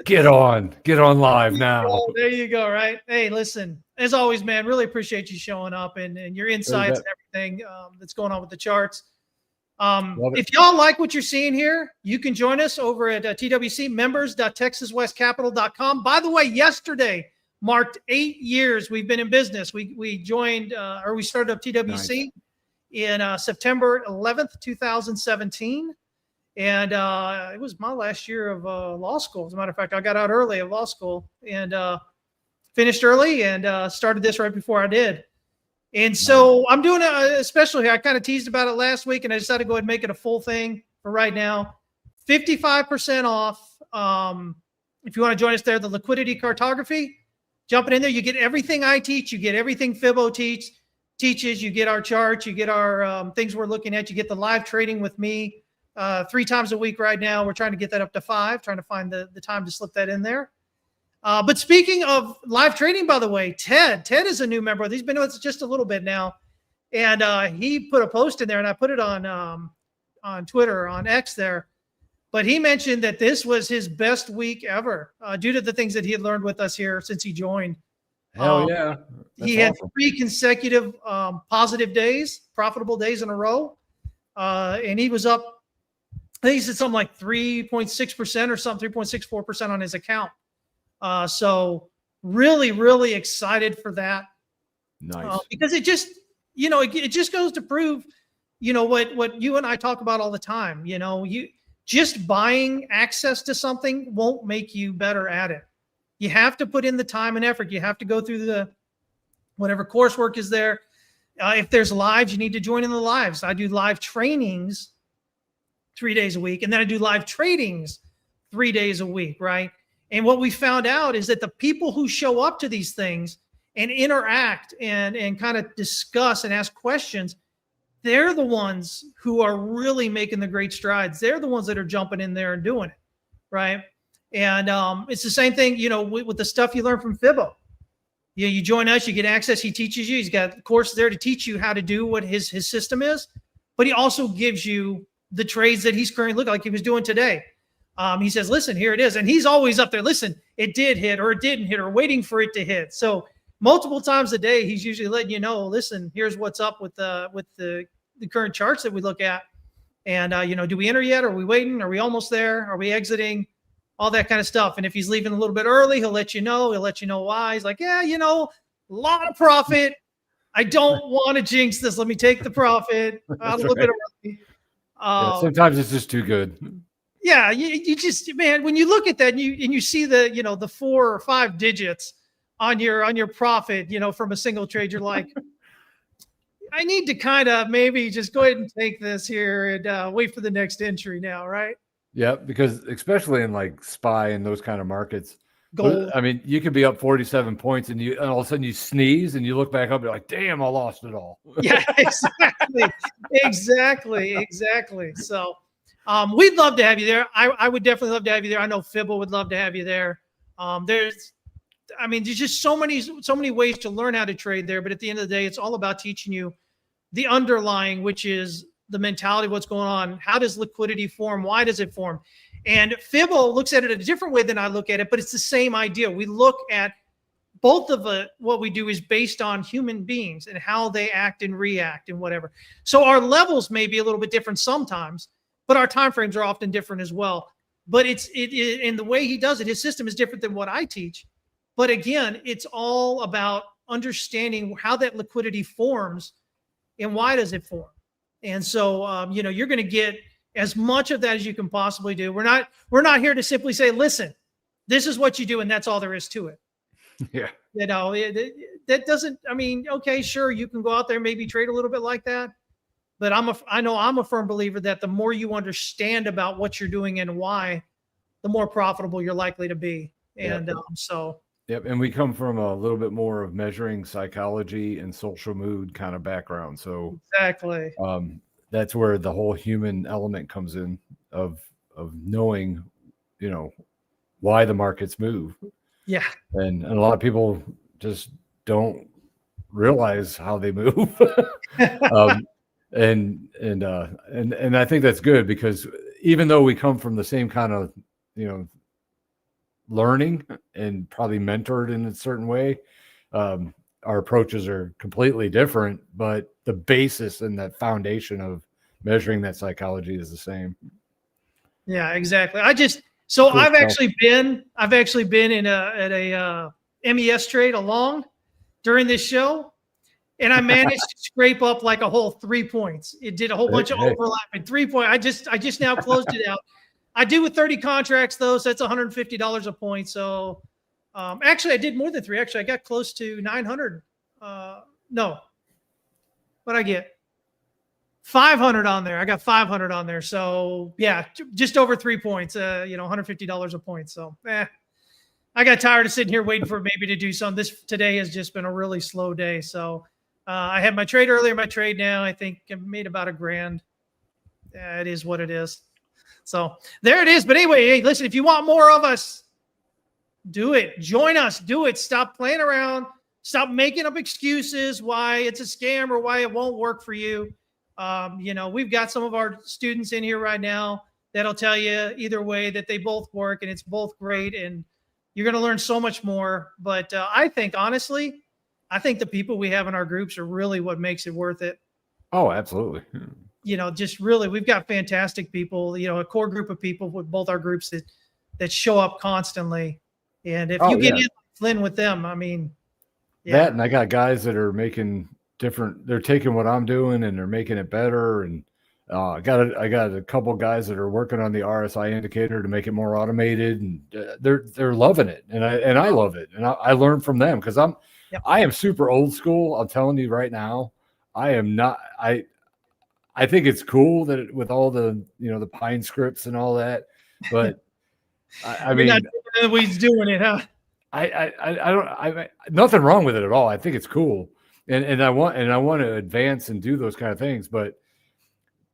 Get on live now. There you go. Right. Hey, listen, as always, man, really appreciate you showing up and your insights and everything that's going on with the charts. If y'all like what you're seeing here, you can join us over at TWC members.texaswestcapital.com. By the way, yesterday marked 8 years we've been in business. We joined we started up TWC in September 11th, 2017. And it was my last year of law school. As a matter of fact, I got out early of law school and finished early and started this right before I did. And so I'm doing a special here. I kind of teased about it last week, and I decided to go ahead and make it a full thing for right now. 55% off. If you want to join us there, the Liquidity Cartography, jumping in there, you get everything I teach. You get everything Fibbo teaches. You get our charts. You get our things we're looking at. You get the live trading with me 3 times a week right now. We're trying to get that up to 5, trying to find the time to slip that in there. But speaking of live trading, by the way, Ted is a new member. He's been with us just a little bit now. And he put a post in there, and I put it on Twitter, on X there. But he mentioned that this was his best week ever due to the things that he had learned with us here since he joined. Hell yeah. He had 3 consecutive positive days, profitable days in a row. And he was up, I think he said something like 3.6% or something, 3.64% on his account. So really, really excited for that. Nice. Because it just, it just goes to prove, what you and I talk about all the time. You just buying access to something won't make you better at it. You have to put in the time and effort. You have to go through the whatever coursework is there. If there's lives, you need to join in the lives. I do live trainings 3 days a week. And then I do live tradings 3 days a week, right? And what we found out is that the people who show up to these things and interact and kind of discuss and ask questions, they're the ones who are really making the great strides. They're the ones that are jumping in there and doing it, right? And it's the same thing, with the stuff you learn from Fibo. You join us, you get access. He teaches you. He's got a course there to teach you how to do what his system is, but he also gives you the trades that he's currently looking like he was doing today. He says, listen, here it is. And he's always up there. Listen, it did hit or it didn't hit or waiting for it to hit. So multiple times a day, he's usually letting you know, listen, here's what's up with the current charts that we look at. And, do we enter yet? Are we waiting? Are we almost there? Are we exiting? All that kind of stuff. And if he's leaving a little bit early, he'll let you know. He'll let you know why. He's like, yeah, a lot of profit. I don't want to jinx this. Let me take the profit out a little bit early. Sometimes it's just too good. Yeah, you just, man, when you look at that and you see the, the 4 or 5 digits on your profit, from a single trade, you're like, I need to kind of maybe just go ahead and take this here and wait for the next entry now, right? Yeah, because especially in like SPY and those kind of markets, Gold. I mean, you could be up 47 points and all of a sudden you sneeze and you look back up, you're like, damn, I lost it all. Yeah, exactly. So we'd love to have you there. I would definitely love to have you there. I know Fibble would love to have you there. There's just so many ways to learn how to trade there. But at the end of the day, it's all about teaching you the underlying, which is the mentality of what's going on. How does liquidity form? Why does it form? And Fibble looks at it a different way than I look at it, but it's the same idea. We look at both of what we do is based on human beings and how they act and react and whatever. So our levels may be a little bit different sometimes, but our timeframes are often different as well. But it in the way he does it, his system is different than what I teach. But again, it's all about understanding how that liquidity forms and why does it form. And so, you're going to get as much of that as you can possibly do. We're not here to simply say, listen, this is what you do, and that's all there is to it. Yeah. That doesn't, okay, sure, you can go out there, maybe trade a little bit like that. But I know I'm a firm believer that the more you understand about what you're doing and why, the more profitable you're likely to be. And Yep. And we come from a little bit more of measuring psychology and social mood kind of background. So exactly. That's where the whole human element comes in of knowing, why the markets move. Yeah. And a lot of people just don't realize how they move. And I think that's good because even though we come from the same kind of, learning and probably mentored in a certain way, our approaches are completely different, but the basis and that foundation of measuring that psychology is the same. Yeah, exactly. I've actually been at a MES trade along during this show, and I managed to scrape up like a whole 3 points. It did a whole bunch of overlapping 3 point. I just now closed it out. I do with 30 contracts though, so that's $150 a point. So actually I did more than 3. Actually, I got close to 900. No, what I get? 500 on there. I got 500 on there. So yeah, just over 3 points, $150 a point. So I got tired of sitting here waiting for maybe to do something. Today has just been a really slow day. So I had my trade earlier, my trade now, I think I made about $1,000. It is what it is. So there it is. But anyway, hey, listen, if you want more of us, do it. Join us. Do it. Stop playing around. Stop making up excuses why it's a scam or why it won't work for you. We've got some of our students in here right now that'll tell you either way that they both work and it's both great. And you're going to learn so much more. But I think, honestly, the people we have in our groups are really what makes it worth it. Oh, absolutely. Just really, we've got fantastic people, a core group of people with both our groups that show up constantly. And if you get in Flynn with them, that, and I got guys that are making they're taking what I'm doing and they're making it better. And I got a couple guys that are working on the RSI indicator to make it more automated, and they're loving it. And I love it. And I learn from them because I am super old school. I'm telling you right now, I am not, I think it's cool that with all the, the Pine scripts and all that, but I mean, not he's doing it, huh? I nothing wrong with it at all. I think it's cool. And I want to advance and do those kind of things. But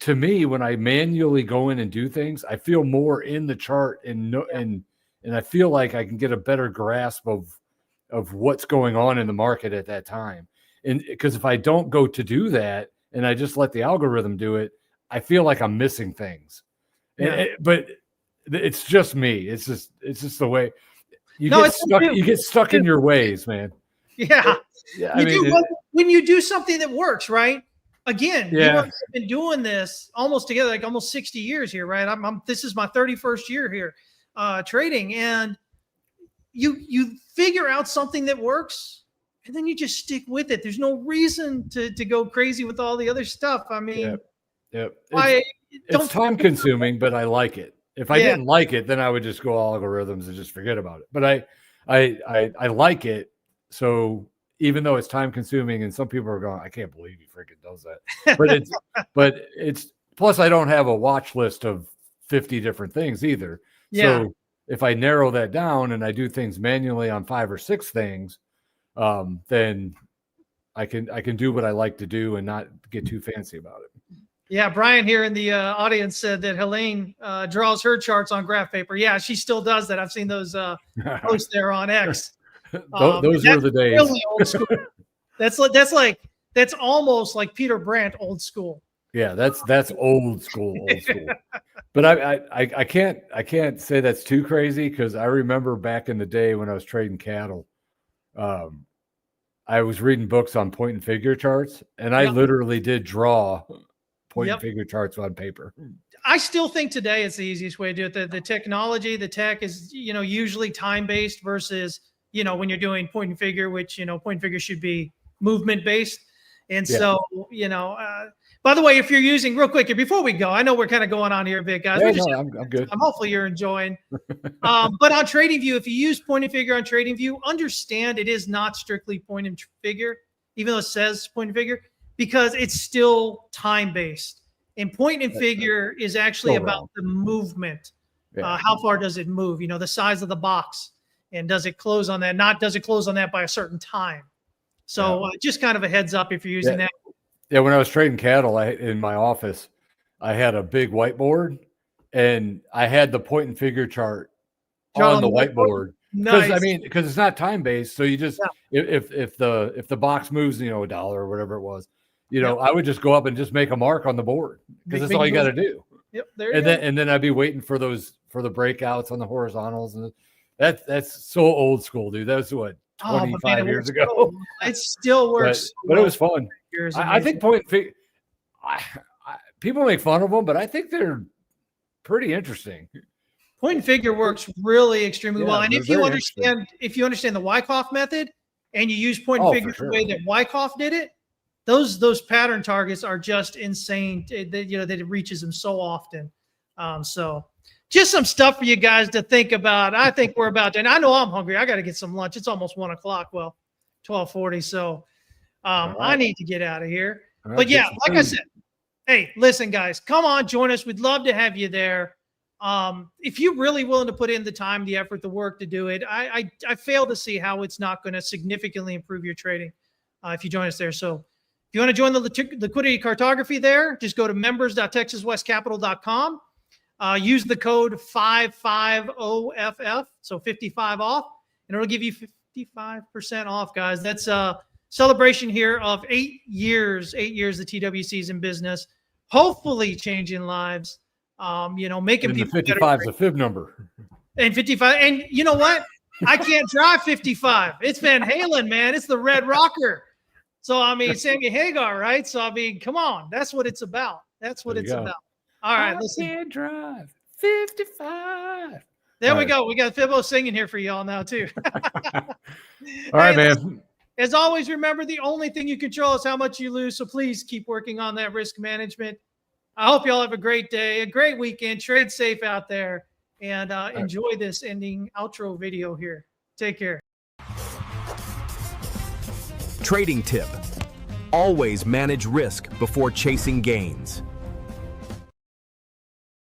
to me, when I manually go in and do things, I feel more in the chart and I feel like I can get a better grasp of what's going on in the market at that time. And because if I don't go to do that and I just let the algorithm do it, I feel like I'm missing things. Yeah. But it's just me. It's just the way you get stuck in your ways, man. Yeah. I mean, when you do something that works, right? Again, yeah. You have been doing this almost together, like almost 60 years here, right? This is my 31st year here trading, and you figure out something that works, and then you just stick with it. There's no reason to go crazy with all the other stuff. I mean, yep. It's time consuming, but I like it. If I didn't like it, then I would just go algorithms and just forget about it. But I like it. So even though it's time consuming and some people are going, I can't believe he freaking does that. But it's plus I don't have a watch list of 50 different things either. Yeah. So if I narrow that down and I do things manually on 5 or 6 things, then I can do what I like to do and not get too fancy about it. Yeah, Brian here in the audience said that Helene draws her charts on graph paper. Yeah, she still does that. I've seen those posts there on X. Those were the days. Really old school. That's almost like Peter Brandt old school. Yeah, that's old school. But I can't say that's too crazy because I remember back in the day when I was trading cattle, I was reading books on point and figure charts, and I literally did draw point and figure charts on paper. I still think today it's the easiest way to do it. The technology, the tech is, usually time-based versus, when you're doing point and figure, which, point and figure should be movement-based. And so, by the way, if you're using real quick, before we go, I know we're kind of going on here a bit, guys. I'm good. Hopefully you're enjoying. But on TradingView, if you use point and figure on TradingView, understand it is not strictly point and figure, even though it says point and figure, because it's still time-based. And point and figure is actually about the movement. How far does it move? The size of the box. And does it close on that? Not does it close on that by a certain time? So just kind of a heads up if you're using that. Yeah, when I was trading cattle in my office, I had a big whiteboard, and I had the point and figure chart on the whiteboard. Nice. Because it's not time based, so you just if the box moves, $1 or whatever it was, I would just go up and just make a mark on the board because that's all you got to do. Yep, and then I'd be waiting for the breakouts on the horizontals, and that's so old school, dude. That was what 25 years ago. It still works, but it was fun. I think point and figure. People make fun of them, but I think they're pretty interesting. Point and figure works really extremely well, and if you understand the Wyckoff method and you use point and figure the way that Wyckoff did it, those pattern targets are just insane. That it reaches them so often. So just some stuff for you guys to think about. I think we're about to, and I know I'm hungry. I got to get some lunch. It's almost 1 o'clock. Well, 12:40. So I need to get out of here. But yeah, like I said, hey, listen, guys, come on, join us. We'd love to have you there. If you're really willing to put in the time, the effort, the work to do it, I fail to see how it's not going to significantly improve your trading if you join us there. So if you want to join the liquidity cartography there, just go to members.texaswestcapital.com. Use the code 550FF, so 55 off, and it'll give you 55% off, guys. That's a celebration here of 8 years the TWC's in business, hopefully changing lives, making people 55 is a fib number. And 55, and you know what? I can't drive 55. It's Van Halen, man. It's the Red Rocker. So, Sammy Hagar, right? So, come on. That's what it's about. That's what it's about. All right, listen. I can't drive 55. There we go. We got Fibbo singing here for y'all now, too. All right, man. Listen, as always, remember, the only thing you control is how much you lose. So please keep working on that risk management. I hope y'all have a great day, a great weekend. Trade safe out there, and enjoy this ending outro video here. Take care. Trading tip: always manage risk before chasing gains.